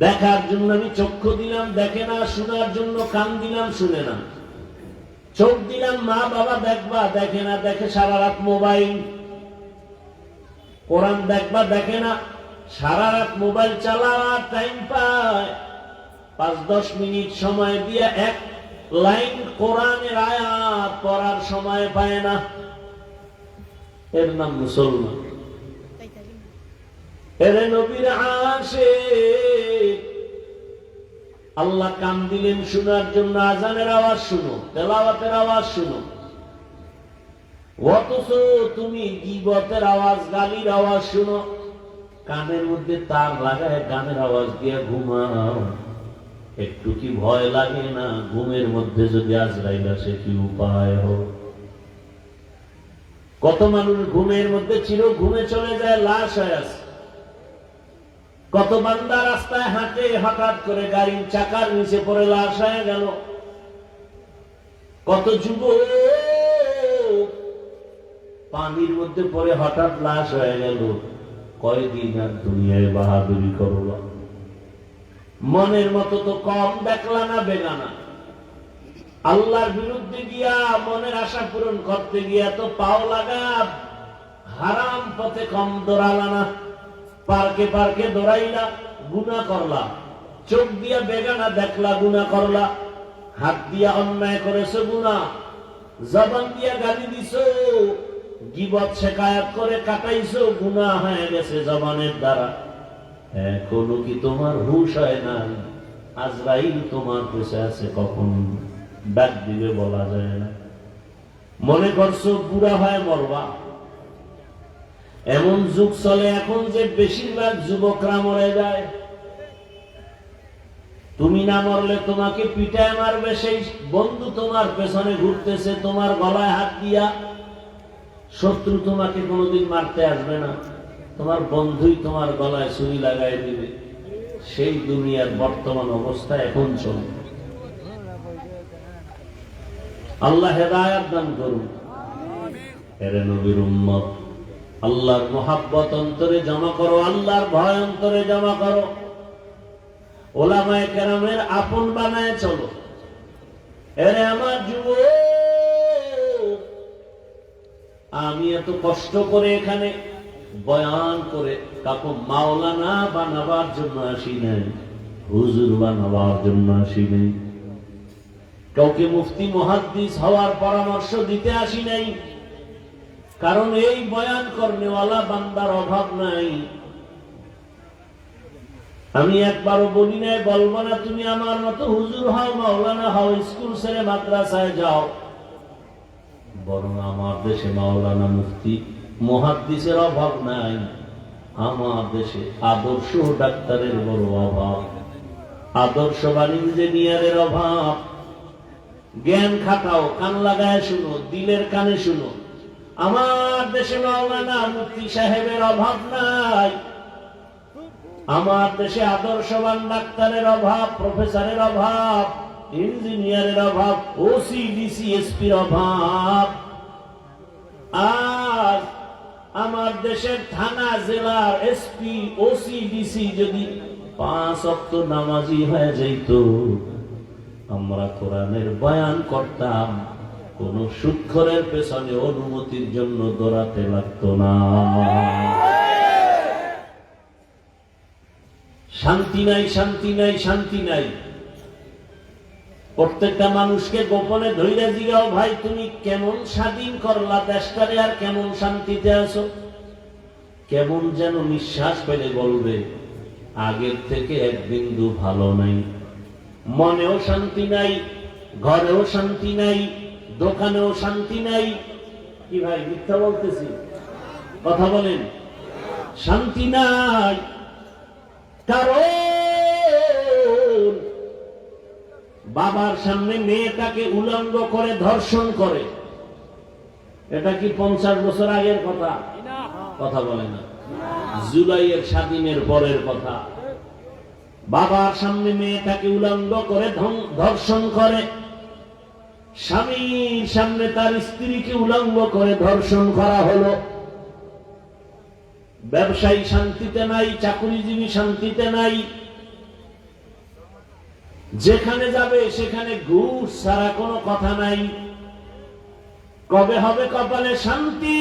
দেখার জন্য আমি চক্ষু দিলাম, দেখে না। শোনার জন্য কান দিলাম, শুনে না। চোখ দিলাম, মা বাবা দেখবা, দেখে না। দেখে সারা রাত মোবাইল। কোরআন দেখবা, দেখে না। সারা রাত মোবাইল চালাবার টাইম পায় 5-10 মিনিট সময় দিয়ে এক লাইন কোরআনের আয়াত পড়ার সময় পায় না। এর নাম মুসলমান। এর নবীর আশিক। আল্লাহ কান দিলেন শোনার জন্য, আজানের আওয়াজ শুনো, তেলাওয়াতের আওয়াজ শুনো। অথচ তুমি গীবতের আওয়াজ, গালির আওয়াজ শুনো। কানের মধ্যে তার লাগায় গানের আওয়াজ দিয়ে ঘুমাও। একটু কি ভয় লাগে না? ঘুমের মধ্যে যদি আজরাইল আসে কি উপায় হোক? কত মানুষ ঘুমের মধ্যে চির ঘুমে চলে যায়, লাশ হয়ে আছে। কত বান্দা রাস্তায় হাঁটে, হঠাৎ করে গাড়ির চাকার নিচে পড়ে লাশ হয়ে গেল। কত যুবক পানির মধ্যে পড়ে হঠাৎ লাশ হয়ে গেল। কয়দিন আর দুনিয়ায় বাহাদুরি করবা? মনের মতো তো কম দেখলা না বেগানা? আল্লাহর বিরুদ্ধে গিয়া মনের আশা পূরণ করতে গিয়া তো পাও লাগা, হারাম পথে কম দৌড়ালা না। পার্কে পার্কে দৌড়াইলা, গুনাহ করলা। চোখ দিয়া বেগানা দেখলা, গুনাহ করলা। হাত দিয়া অন্যায় করেছো, গুনাহ। জবান দিয়া গালি দিছো, গীবত শিকায়াত করে কাটাইছো, গুনাহ হয়ে গেছে জবানের দ্বারা। এখনো কি তোমার হুঁশ হয় না? আজরাইল তোমার পেছে আছে, কখন ডাক দিবে বলা যায় না। মনে করছো বুড়া হয় মরবা। এমন যুগ চলে এখন যে বেশিরভাগ যুবকরা মরে যায়। তুমি না মরলে তোমাকে পিটায় মারবে সেই বন্ধু, তোমার পেছনে ঘুরতেছে তোমার গলায় হাত দিয়া। শত্রু তোমাকে কোনোদিন মারতে আসবে না, তোমার বন্ধুই তোমার গলায় ছুরি লাগাই দিবে। সেই দুনিয়ার বর্তমান অবস্থা এখন চলে। আল্লাহ হেদায়েত দান করুন। এরে নবীর উম্মত, আল্লাহর মোহাব্বত অন্তরে জমা করো, আল্লাহর ভয় অন্তরে জমা করো, ওলামায়ে কেরামের আপন বানায় চলো। এরে আমার যুবক, আমি এত কষ্ট করে এখানে বয়ান করে কাউকে মাওলানা বানাবার জন্য আসি নাই, হুজুর বানাবার জন্য আসি নাই, কাউকে মুফতি মুহাদ্দিস হওয়ার পরামর্শ দিতে আসি নাই। কারণ এই বয়ান করনেওয়ালা বান্দার অভাব নাই। আমি একবারও বলি নাই, বলবো না তুমি আমার মতো হুজুর হও, মাওলানা হও, স্কুল ছেড়ে মাদ্রাসায় যাও। বরং আমার দেশে মাওলানা মুফতি মুহাদ্দিসের অভাব নাই, আমার দেশে আদর্শ ডাক্তারের বড় অভাব, আদর্শবান ইঞ্জিনিয়ারের অভাব। জ্ঞান খাটাও, কান লাগায় শুনো, দিলের কানে শুনো। আমার দেশে মাওলানা মুফতি সাহেবের অভাব নাই, আমার দেশে আদর্শবান ডাক্তারের অভাব, প্রফেসরের অভাব, ইঞ্জিনিয়ারের অভাব, ওসি ডিসি এসপির অভাব। আর আমার দেশের থানা জেলার এসপি ওসি ডিসি যদি 5 ওয়াক্ত নামাজি হয়ে যাইত, আমরা কোরআনের বয়ান করতাম, কোন সুদখোরের পেছনে অনুমতির জন্য দৌড়াতে লাগতো না। শান্তি নাই, শান্তি নাই, শান্তি নাই। প্রত্যেকটা মানুষকে গোপনে ধৈর্য জিগাও, ভাই তুমি কেমন স্বাধীন করলা দেশটারে, আর কেমন শান্তিতে আছো? কেমন যেন নিঃশ্বাস পেলে বলবে আগের থেকে এক বিন্দু ভালো নাই। মনেও শান্তি নাই, ঘরেও শান্তি নাই, দোকানেও শান্তি নাই। কি ভাই মিথ্যা বলতেছি? কথা বলেন, শান্তি নাই। কারণ বাবার সামনে মেয়েটাকে উলঙ্গ করে ধর্ষণ করে। এটা কি 50 বছর আগের কথা? কথা বলে না, জুলাইয়ের স্বাধীনের পরের কথা। বাবার সামনে মেয়েটাকে উলঙ্গ করে ধর্ষণ করে, স্বামীর সামনে তার স্ত্রীকে উলঙ্গ করে ধর্ষণ করা হলো। ব্যবসায়ী শান্তিতে নাই, চাকরিজীবী শান্তিতে নাই, যেখানে যাবে সেখানে ঘুষ ছাড়া কোনো কথা নাই। কবে হবে কপালে শান্তি?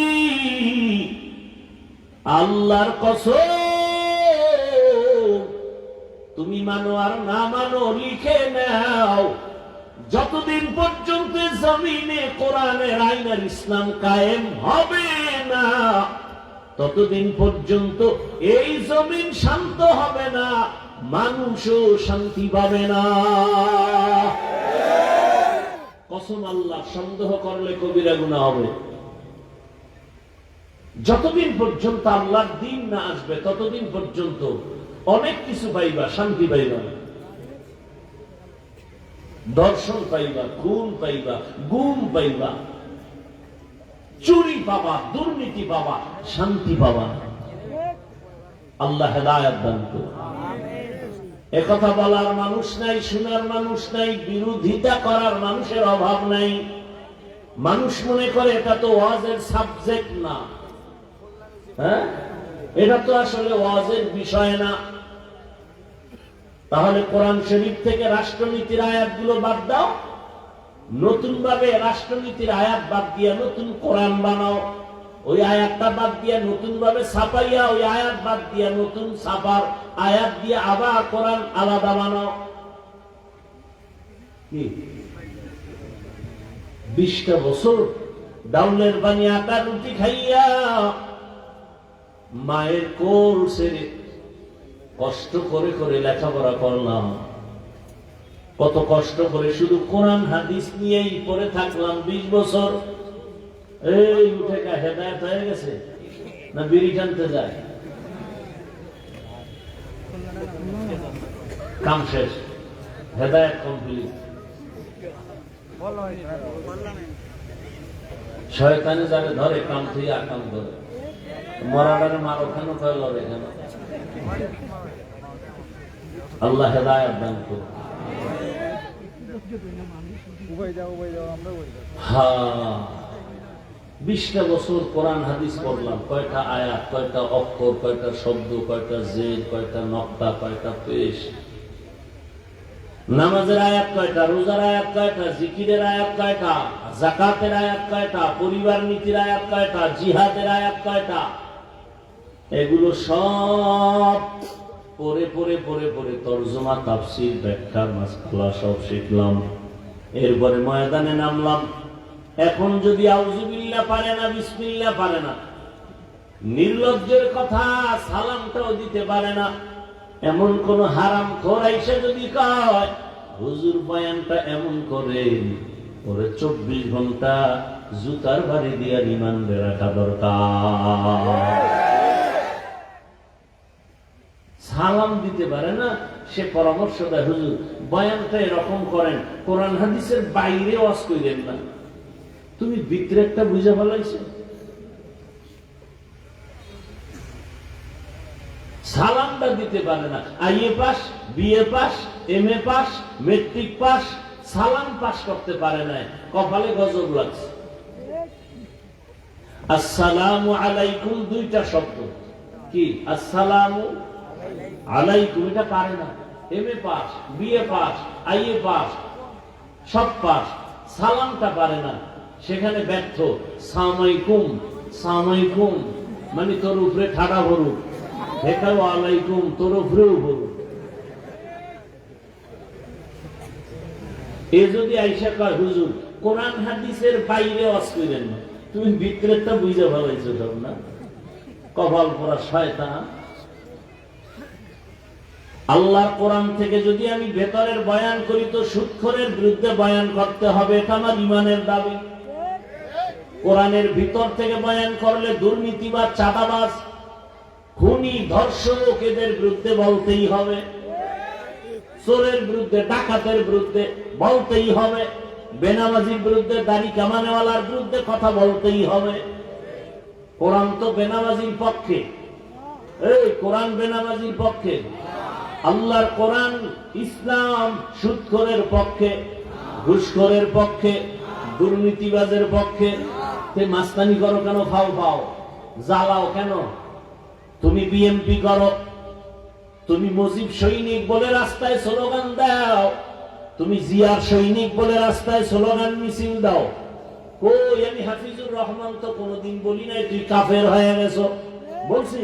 আল্লাহর কসম, তুমি মানো আর না মানো লিখে নাও, যতদিন পর্যন্ত জমিনে কোরআনের আইন আর ইসলাম কায়েম হবে না, ততদিন পর্যন্ত এই জমিন শান্ত হবে না, মানুষও শান্তি পাবে না। কসম আল্লাহ, সন্দেহ করলে কবিরা গুনাহ হবে। যতদিন পর্যন্ত আল্লাহর দিন না আসবে ততদিন পর্যন্ত অনেক কিছু পাইবা, শান্তি পাইবা না। দর্শন পাইবা, খুন পাইবা, গুম পাইবা, চুরি পাবা, দুর্নীতি পাবা, শান্তি পাবা না। আল্লাহ হেদায়েত দান করুন। একথা বলার মানুষ নাই, শোনার মানুষ নাই, বিরোধিতা করার মানুষের অভাব নাই। মানুষ মনে করে এটা তো ওয়াজের সাবজেক্ট না, হ্যাঁ, এটা তো আসলে ওয়াজের বিষয় না। তাহলে কোরআন শরীফ থেকে রাষ্ট্রনীতির আয়াতগুলো বাদ দাও, নতুন ভাবে রাষ্ট্রনীতির আয়াত বাদ দিয়ে নতুন কোরআন বানাও। ওই আয়াতটা বাদ দিয়ে নতুন ভাবে ছাপাইয়া, ওই আয়াত বাদ দিয়ে নতুন ছাপার আয়াত দিয়ে আবার কোরআন আলাদা বানাও। 20টা বছর ডাউলের পানি আটা রুটি খাইয়া মায়ের কোল ছেড়ে কষ্ট করে করে লেখাপড়া করলাম, কত কষ্ট করে শুধু কোরআন হাদিস নিয়েই পড়ে থাকলাম 20 বছর। এই উঠে হেদায়েত হয়ে গেছে না বিড়ি টানতে যায়? কাম শেষ, হেদায়েত কমপ্লিট। শয়তানে যাবে ধরে কাম থেকে আকাম ধরে, মরাটারে মারো কেন, লড়ে কেন? আল্লাহ হেদায়েত দান করুন। 20টা বছর কোরআন হাদিস পড়লাম, কয়টা আয়াত, কয়টা অক্ষর, কয়টা শব্দ, কয়টা জেদ, কয়টা নক্তা, কয়টা পেশ, নামাজের আয়াত কয়টা, রোজার আয়াত কয়টা, জিকিরের আয়াত কয়টা, যাকাতের আয়াত কয়টা, পরিবার নীতির আয়াত কয়টা, জিহাদের আয়াত কয়টা, এগুলো সব পড়ে পড়ে পড়ে পড়ে তরজমা, তাফসীর, ব্যাখ্যা, মাসআলা সব শিখলাম। এরপরে ময়দানে নামলাম। এখন যদি আউযুবিল্লাহ পারে না, বিসমিল্লাহ পারে না, নির্লজ্জের কথা সালামটাও দিতে পারে না, এমন কোন হারাম খোর আইসা যদি কয় হুজুর বয়ানটা এমন করে, ওরে 24 ঘন্টা জুতার বাড়ি দিয়া রিমান্ডে রাখা দরকার। সালাম দিতে পারে না, সে পরামর্শ দেয় হুজুর বয়ানটা এরকম করেন, কোরআন হাদিসের বাইরে ওয়াজ কইরেন না। তুমি ভিতরে একটা বুঝে ফেলাইছো। সালামটা দিতে পারে না, IA pass, BA pass, MA pass, matric pass, সালাম পাস করতে পারে না, কপালে গজব লাগছে। আসসালামু আলাইকুম দুইটা শব্দ, কি আসসালামু আলাইকুম, এটা পারে না। MA pass, BA pass, IA pass, সব পাস, সালামটা পারে না, সেখানে ব্যর্থ। সালামালাইকুম, সালামালাইকুম মানে তোর উপরে ঠাডা ভরুক, হেকাও আলাইকুম তোর উপরেও ভরুক। এ যদি আইসা কয় হুজুর কোরআন হাদিসের বাইরে ওয়াজ কইরেন না, তুমি ভিতরেরটা বুঝে ফেলাইছো সব না, কপাল পরা শয়তান। আল্লাহর কোরআন থেকে যদি আমি ভেতরের বয়ান করি তো সুদখোরের বিরুদ্ধে বয়ান করতে হবে, এটা আমার ইমানের দাবি। কোরআনের ভিতর থেকে বয়ান করলে দুর্নীতিবাজ, চাঁদাবাজ, খুনি, ধর্ষক এদের বিরুদ্ধে বলতেই হবে, চোরের বিরুদ্ধে, ডাকাতের বিরুদ্ধে বলতেই হবে, বেনামাজির বিরুদ্ধে, দাড়ি কামানেওয়ালার বিরুদ্ধে কথা বলতেই হবে। কোরআন তো বেনামাজির পক্ষে, এই কোরআন বেনামাজির পক্ষে, আল্লাহর কোরআন ইসলাম সুদখোরের পক্ষে, ঘুষখোরের পক্ষে, দুর্নীতিবাজের পক্ষে। তে মাস্তানি করো কেন, ফাও ফাও জ্বালাও কেন? তুমি বিএমপি করো, তুমি মুজিব সৈনিক বলে রাস্তায় স্লোগান দাও, তুমি জিয়ার সৈনিক বলে রাস্তায় স্লোগান মিছিল দাও। কই আমি হাফিজুর রহমান তো কোনোদিন বলি নাই তুই কাফের হয়ে গেছো, বলছি?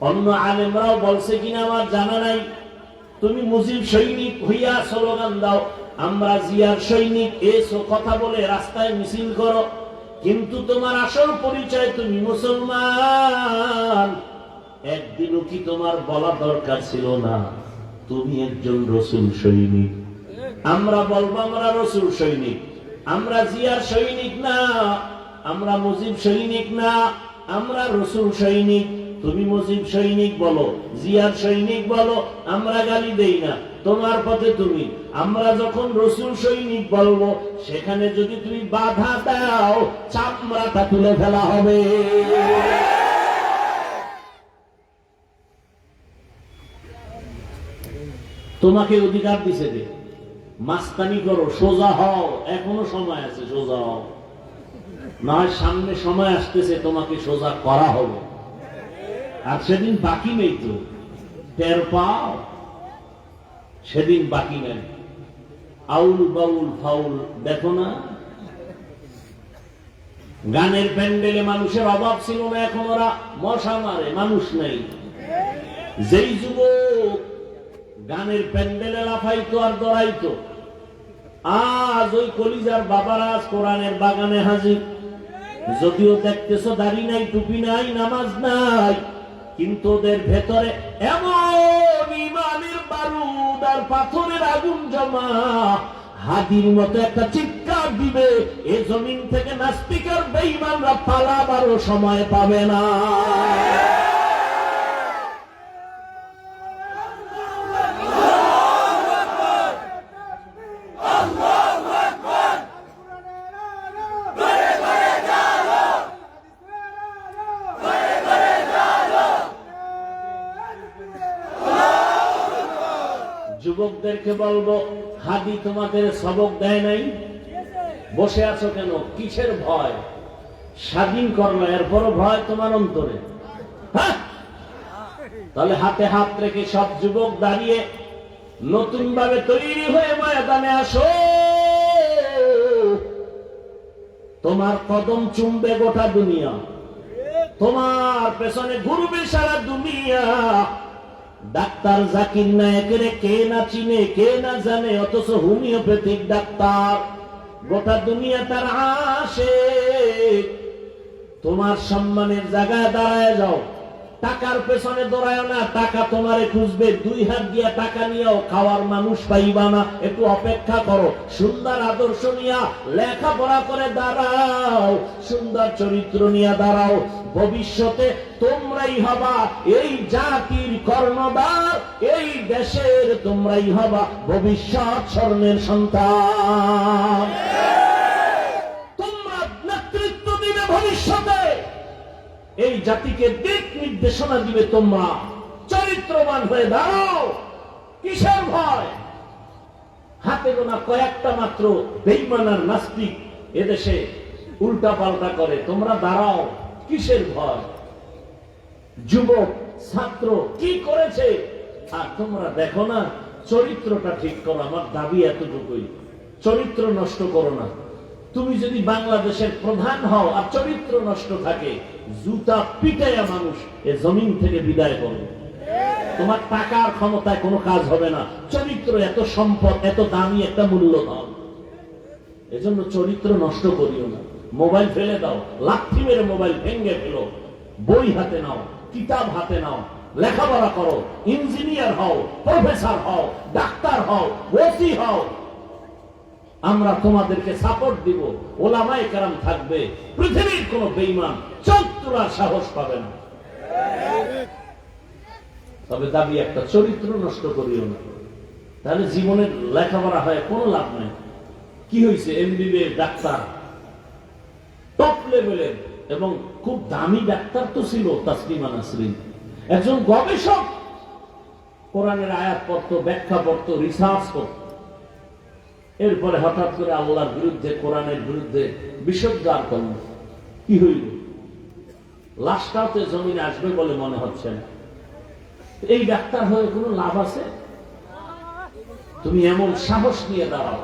অন্য আলেমরাও বলছে কিনা আমার জানা নাই। তুমি মুজিব সৈনিক হইয়া স্লোগান দাও, আমরা জিয়ার সৈনিক, এসো কথা বলে রাস্তায় মিছিল করো, কিন্তু তোমার আসল পরিচয় তুমি মুসলমান। একদিনও কি তোমার বলা দরকার ছিল না তুমি একজন রসুল সৈনিক? আমরা বলবো আমরা রসুল সৈনিক, আমরা জিয়ার সৈনিক না, আমরা মুজিব সৈনিক না, আমরা রসুল সৈনিক। তুমি মুজিব সৈনিক বলো, জিয়ার সৈনিক বলো, আমরা গালি দেই না, তোমার পথে তুমি। আমরা যখন রসুল সৈনিক বলবো সেখানে যদি তুমি বাধা দাও চামড়াটা তুলে ফেলা হবে। তোমাকে অধিকার দিছে যে মাস্তানি করো, সোজা হও, এখনো সময় আছে, সোজা হও, না হয় সামনে সময় আসতেছে তোমাকে সোজা করা হবে। আর সেদিন বাকি নেই তো, টের পাও, সেদিন বাকি নেই। আউল বাউল ফাউল দেখো না, গানের প্যান্ডেলে মানুষের অভাব ছিল না, এখন ওরা মশা মারে, মানুষ নেই। যেই যুবক গানের প্যান্ডেলে লাফাইতো আর দৌড়াইতো, আজ ওই কলিজার বাবারা আজ কোরআনের বাগানে হাজির। যদিও দেখতেছো দাড়ি নাই, টুপি নাই, নামাজ নাই, কিন্তু ওদের ভেতরে এমন ইমানের বারুদ আর পাথরের আগুন জমা, হাদির মতো একটা চিৎকার দিবে, এ জমিন থেকে নাস্তিকের বেঈমানরা পালাবারও সময় পাবে না। যুবকদেরকে বলবো, হাদি তোমাদের সবক দেয় নাই? বসে আছো কেন? কিসের ভয়? স্বাধীন করলো, এরপরও ভয় তোমার অন্তরে। হ্যাঁ, তাহলে হাতে হাত রেখে সব যুবক দাঁড়িয়ে নতুন ভাবে তৈরি হয়ে ময়দানে আসো। তোমার কদম চুমবে গোটা দুনিয়া, তোমার পেছনে ঘুরবে সারা দুনিয়া। ডাক্তার জাকির নায়েকের কে না চিনে, কে না জানে, অথচ হোমিওপ্যাথিক ডাক্তার গোটা দুনিয়া তার আশিক। তোমার সম্মানের জায়গায় দাঁড়ায় যাও, টাকার পেছনে দৌড়ায় না, টাকা তোমারে খুঁজবে। 2 হাত দিয়া টাকা নিয়েও খাওয়ার মানুষ পাইবা না, একটু অপেক্ষা করো। সুন্দর আদর্শ নিয়া লেখাপড়া করে দাঁড়াও, সুন্দর চরিত্র নিয়ে দাঁড়াও। ভবিষ্যতে তোমরাই হবা এই জাতির কর্ণধার, এই দেশের তোমরাই হবা ভবিষ্যৎ স্বর্ণের সন্তান। তোমরা নেতৃত্ব দিবে ভবিষ্যতে, এই জাতিকে দিক নির্দেশনা দিবে। তোমরা চরিত্রবান হয়ে দাঁড়াও। কিসের ভয়? হাতে গোনা কয়েকটা মাত্র বেঈমান আর নাস্তিক এদেশে উল্টা পাল্টা করে, তোমরা দাঁড়াও। কিসের ভয়? যুবক ছাত্র কি করেছে আর তোমরা দেখো না? চরিত্রটা ঠিক করো। আমার দাবি এতটুকুই, চরিত্র নষ্ট করো না। তুমি যদি বাংলাদেশের প্রধান হও আর চরিত্র নষ্ট থাকে, জুতা পিটাইয়া মানুষ এ জমিন থেকে বিদায় করবে। তোমার টাকার ক্ষমতায় কোনো কাজ হবে না। চরিত্র এত সম্পদ, এত দামি একটা মূল্যধন, এজন্য চরিত্র নষ্ট করিও না। মোবাইল ফেলে দাও, লাঠি মেরে মোবাইল ভেঙে ফেলো। বই হাতে নাও, কিতাব হাতে নাও, লেখাপড়া করো। ইঞ্জিনিয়ার হও, প্রফেসর হও, ডাক্তার হও, ওসি হও। আমরা তোমাদেরকে সাপোর্ট দিব। ওলামায়ে কেরাম থাকবে। পৃথিবীর কোন বেঈমান চোখ তোলার সাহস পাবে না। তবে দাবি একটা, চরিত্র নষ্ট করিও না, তাহলে জীবনের লেখাপড়া হয় কোনো লাভ নেই। কি হয়েছে? এমবিবিএস ডাক্তার, টপ লেভেলের এবং খুব দামি ডাক্তার তো ছিল তাসলিমা নাসরিন, একজন গবেষক। কোরআনের আয়াত পড়তো, ব্যাখ্যা পড়তো, রিসার্চ করত। এরপরে হঠাৎ করে আল্লাহর বিরুদ্ধে, কোরআনের বিরুদ্ধে বিষোদ্গার করল। কি হইল? লাশটাতে জমিনে আসবে বলে মনে হচ্ছে না। এই ডাক্তার হয়ে কোনো লাভ আছে? তুমি এমন সাহস নিয়ে দাঁড়াও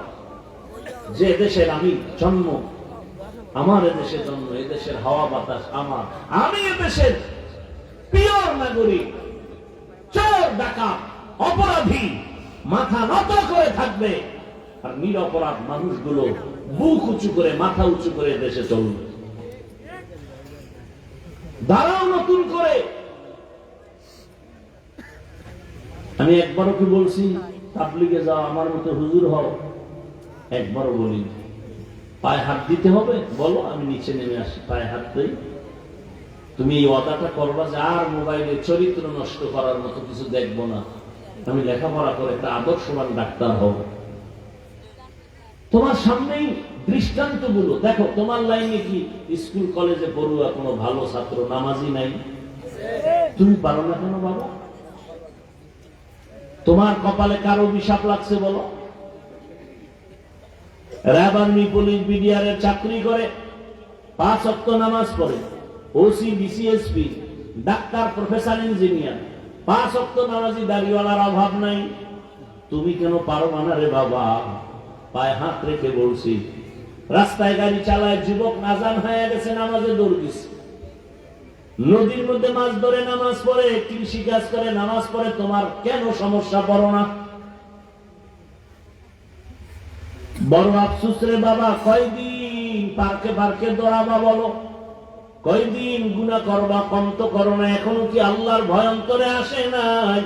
যে দেশের আমি জন্ম, আমার এদেশে জন্ম, এদেশের হাওয়া বাতাস আমার, আমি এদেশের পিওর নাগরিক। চোর ডাকাত অপরাধী মাথা নত করে থাকবে, আর নিরপরাধ মানুষগুলো বুক উঁচু করে, মাথা উঁচু করে দেশে চলবে। দাঁড়াও নতুন করে। আমি একবারও কি বলছি তাবলিগে যাও, আমার মতো হুজুর হও? একবারও বলি। পায়ে হাত দিতে হবে, বলো, আমি নিচে নেমে আসি, পায়ে হাত দিই। তুমি এই ওয়াদাটা করবা যে আর মোবাইলে চরিত্র নষ্ট করার মতো কিছু দেখবো না, আমি লেখাপড়া করে একটা আদর্শবান ডাক্তার হব। তোমার সামনেই দৃষ্টান্ত গুলো দেখো। তোমার লাইনে কি স্কুল কলেজে পড়ুয়া কোনো ভালো ছাত্র নামাজি নাই? তুমি পারো না কেন বাবা? তোমার কপালে কারো অভিশাপ লাগছে বলো? র্যাব, আর্মি, পুলিশ, বিডিআর এর চাকরি করে, 5 ওয়াক্ত নামাজ পড়ে, ওসি, বিসিএসপি, ডাক্তার, প্রফেসর, ইঞ্জিনিয়ার, 5 ওয়াক্ত নামাজি, দাড়িওয়ালার অভাব নাই। তুমি কেন পারো না রে বাবা? পায়ে হাত রেখে বলছি। রাস্তায় গাড়ি চালায় যুবক নাজান হয়ে গেছে, নামাজে দৌড় দিচ্ছে। নদীর মধ্যে মাছ ধরে নামাজ পড়ে, কৃষি কাজ করে নামাজ পড়ে, তোমার কেন সমস্যা? পড়ো না। বড় আফসোস রে বাবা। কয়দিন পার্কে পার্কে দৌড়াবা বলো? কয়দিন গুনাহ করবা? কম তো করো না। এখনো কি আল্লাহর ভয় অন্তরে আসে নাই?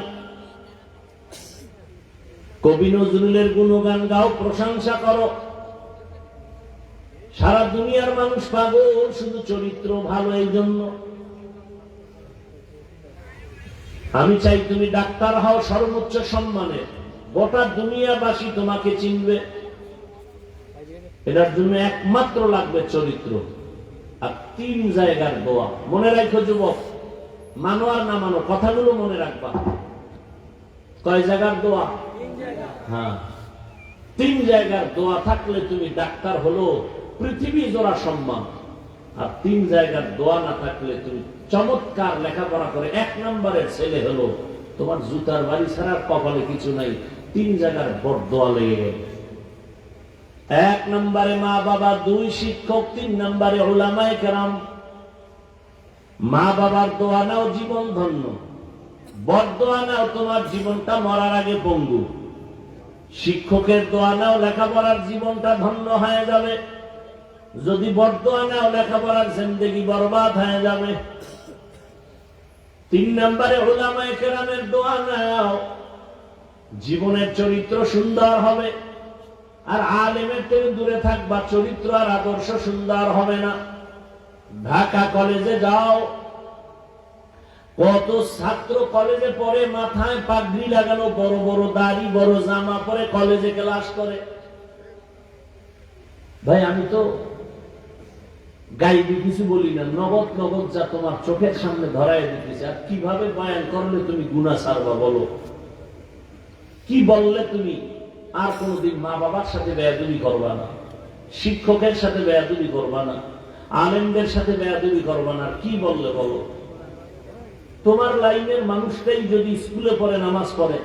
কবি নজরুলের গুণগান গাও, প্রশংসা করো। সারা দুনিয়ার মানুষ পাগল শুধু চরিত্র ভালো এই জন্য। আমি চাই তুমি ডাক্তার হও সর্বোচ্চ সম্মানের, গোটা দুনিয়াবাসী তোমাকে চিনবে। এটার জন্য একমাত্র লাগবে চরিত্র আর 3 জায়গার দোয়া। মনে রাখো যুবক, মানো আর না মানো, কথাগুলো মনে রাখবা। কয় জায়গার দোয়া? হ্যাঁ, 3 জায়গার দোয়া থাকলে তুমি ডাক্তার হলো পৃথিবী জোড়া সম্মান। আর 3 জায়গার দোয়া না থাকলে তুমি চমৎকার লেখাপড়া করে 1 নম্বরের ছেলে হলো, তোমার জুতার বাড়ি ছাড়া কপালে কিছু নাই, 3 জায়গার বড় দোয়া লেগে গেল। 1 নম্বরে মা বাবা, 2 শিক্ষক, 3 নম্বরে উলামায়ে কেরাম। মা বাবার দোয়া নাও, জীবন ধন্য। বড় দোয়া নাও, তোমার জীবনটা মরার আগে পঙ্গু। শিক্ষকের দোয়া নাও, লেখাপড়ার জীবনটা ধন্য হয়ে যাবে। যদি বড় দোয়া নাও, লেখাপড়ার জিন্দেগি বরবাদ হয়ে যাবে। 3 নম্বরে উলামায়ে কেরামের দোয়া নাও, জীবনের চরিত্র সুন্দর হবে। আর আলেমের থেকে দূরে থাকবা, চরিত্র আর আদর্শ সুন্দর হবে না। ঢাকা কলেজে যাও, কত ছাত্র কলেজে পড়ে, মাথায় পাগড়ি লাগানো, বড় বড় দাড়ি, বড় জামা পরে কলেজে ক্লাস করে। ভাই আমি তো গাইবি কিছু বলি না, নগদ নগদ যা তোমার চোখের সামনে ধরায় দিতেছে। আর কিভাবে বয়ান করলে তুমি গুনাহ ছাড়বা বলো? কি বললে তুমি আর কোনদিন মা বাবার সাথে বেয়াদবি করবা না, শিক্ষকের সাথে বেয়াদবি করবা না, আলেমদের সাথে বেয়াদবি করবা না? কি বললে বলো? তোমার লাইনের মানুষটাই যদি স্কুলে পড়ে, নামাজ পড়ে,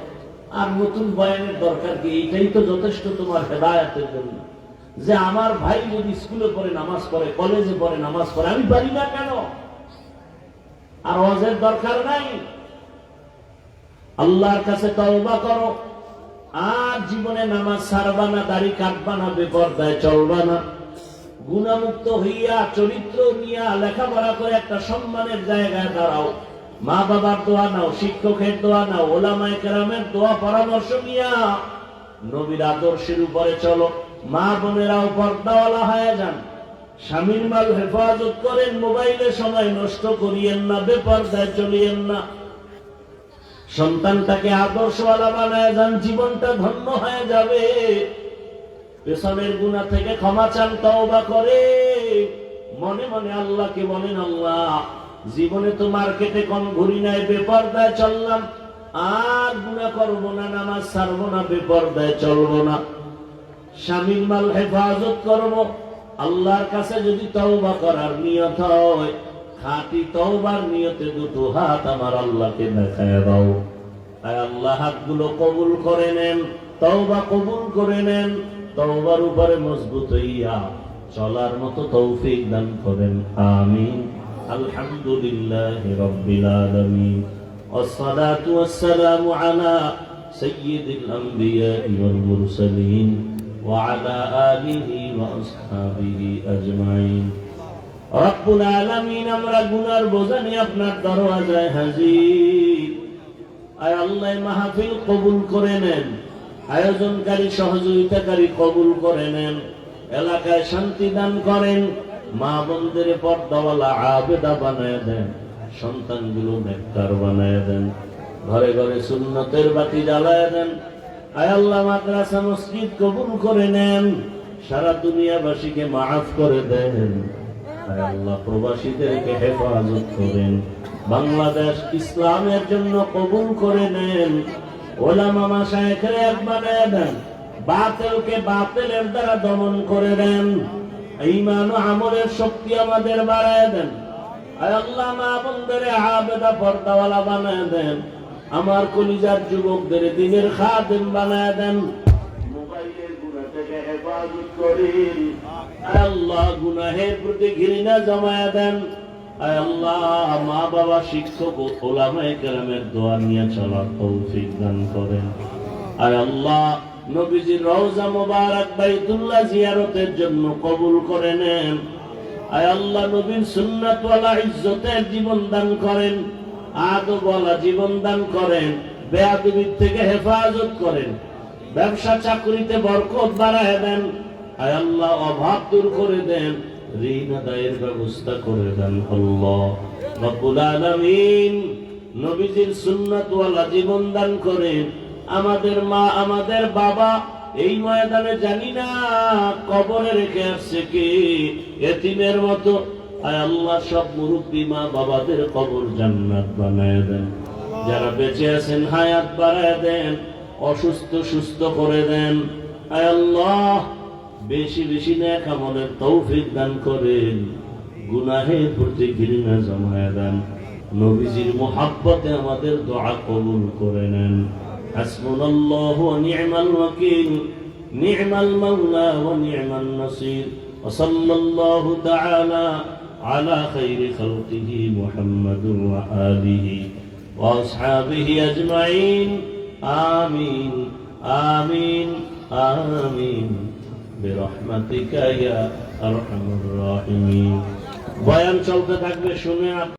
আর নতুন বয়ানের দরকার কি? এইটাই তো যথেষ্ট তোমার হেদায়েতের জন্য, যে আমার ভাই যদি স্কুলে পড়ে, নামাজ পড়ে, কলেজে পড়ে, নামাজ পড়ে, আমি পারি না কেন? আর ওয়াজের দরকার নাই। আল্লাহর কাছে তওবা করো, আর জীবনে নামাজ ছাড়বা না, দাড়ি কাটবা না, বেপরদায় চলবা না। গুনাহমুক্ত হইয়া চরিত্র নিয়া লেখাপড়া করে একটা সম্মানের জায়গায় দাঁড়াও। মা বাবার দোয়া নাও, শিক্ষকের দোয়া নাও, উলামায়ে কেরামের দোয়া পরামর্শ নিয়া নবীর আদর্শের উপরে চলো। মা বোনেরাও পর্দাওয়ালা হয়ে যান, স্বামীর মাল হেফাজত করেন, মোবাইলে সময় নষ্ট করিয়েন না, বেপরদায় চলিয়েন না। সন্তানটাকে আদর্শওয়ালা বানায় যান, জীবনটা ধন্য হয়ে যাবে। পেছনের গুনাহ থেকে ক্ষমা চান, তওবা করে মনে মনে আল্লাহকে বলেন, আল্লাহ জীবনে তো মার্কেটে কম ঘুরি নাই, বেপরদায় চললাম, আর গুনাহ করবো না, নামাজ ছাড়বো না, বেপরদায় চলবো না, স্বামীর মাল হেফাজত করবো। আল্লাহর কাছে যদি তওবা করার নিয়ত হয়, খাঁটি তওবার নিয়তে 2 হাত আমার আল্লাহকে দেখায় দাও। তাই আল্লাহ হাতগুলো কবুল করে নেন, তওবা কবুল করে নেন, তওবার উপরে মজবুত হইয়া চলার মতো তৌফিক দান করেন। আমিন। আলহামদুলিল্লাহি রাব্বিল আলামিন, ওয়াসসালাতু ওয়াসসালামু আলা সাইয়্যিদিল আমবিয়াই ওয়াল মুরসালিন ওয়া আলা আলিহি ওয়া আসহাবিহি আজমাইন। রব্বুল আলামিন, আমরা গুনার বোঝা নিয়ে আপনার দরওয়াজায় হাজির। আয় আল্লাহ, মাহফিল কবুল করে নেন, আয়োজনকারী সহযোগিতাকারী কবুল করে নেন, এলাকায় শান্তি দান করেন, মা বোনদের পর্দাওয়ালা আবেদা বানায় দেন, সন্তানগুলো নেককার বানায় দেন, ঘরে ঘরে সুন্নতের বাতি জ্বালায় দেন। আয় আল্লাহ, মাদ্রাসা মসজিদ কবুল করে নেন, সারা দুনিয়াবাসীকে মাফ করে দেন। আয় আল্লাহ, প্রবাসীদেরকে হেফাজত করেন, বাংলাদেশ ইসলামের জন্য কবুল করে নেন, ওলামা মাশায়েখের এক বানায় দেন, বাতিলকে বাতিলের দ্বারা দমন করে দেন, ঈমান ও আমলের শক্তি আমাদের বাড়ায় দেন। আয় আল্লাহ, মা বোনদের আবেদা পর্দাওয়ালা বানায় দেন, আমার কলিজার যুবকদের দ্বীনের খাদেম বানায় দেন, মোবাইলের গুনাহ থেকে হেফাজত করেন। আয় আল্লাহ, গুনাহের প্রতি ঘৃণা জমায় দেন। আয় আল্লাহ, মা বাবা, শিক্ষক ও উলামায়ে কেরামের দোয়া নিয়ে চলার তৌফিক দান করেন। আয় আল্লাহ, নবীজির রওজা মুবারক বাইতুল্লাহ জিয়ারতের জন্য কবুল করে নেন। আয় আল্লাহ, নবীর সুন্নাতওয়ালা ইজ্জতের জীবন দান করেন, আদবওয়ালা জীবন দান করেন, বেয়াদবির থেকে হেফাজত করেন, ব্যবসা চাকরিতে বরকত বাড়ায় দেন। আয় আল্লাহ, অভাব দূর করে দেন, ঋণ আদায়ের ব্যবস্থা করে দেন। আল্লাহ রব্বুল আলামিন, নবীজির সুন্নাতওয়ালা জীবন দান করেন। আমাদের মা, আমাদের বাবা এই ময়দানে জানি না কবরে রেখে আসছে কে, এতিমের মতো। আয় আল্লাহ, সব মুরব্বী মা বাবাদের কবর জান্নাত বানায় দেন, যারা বেঁচে আছেন হায়াত বাড়ায় দেন, অসুস্থ সুস্থ করে দেন। আয় আল্লাহ, বেশি বেশি নেক আমলের তৌফিক দান করেন। গুনাহের প্রতি ঘৃণা জমায় দেন, নবীজির মুহাব্বতে আমাদের দোয়া কবুল করে নেন। হাসবুনাল্লাহু ওয়া নি'মাল ওয়াকিল, নি'মাল মাওলা ওয়া নি'মান নাসির। ওয়া সাল্লাল্লাহু তাআলা আলা খাইরি খালকিহি মুহাম্মাদুর ওয়া আলিহি ওয়া আসহাবিহি আজমাইন। আমিন আমিন আমিন বিরহমাতিকা ইয়া আরহামার রাহিমিন। বয়ান চলতে থাকবে, শুনে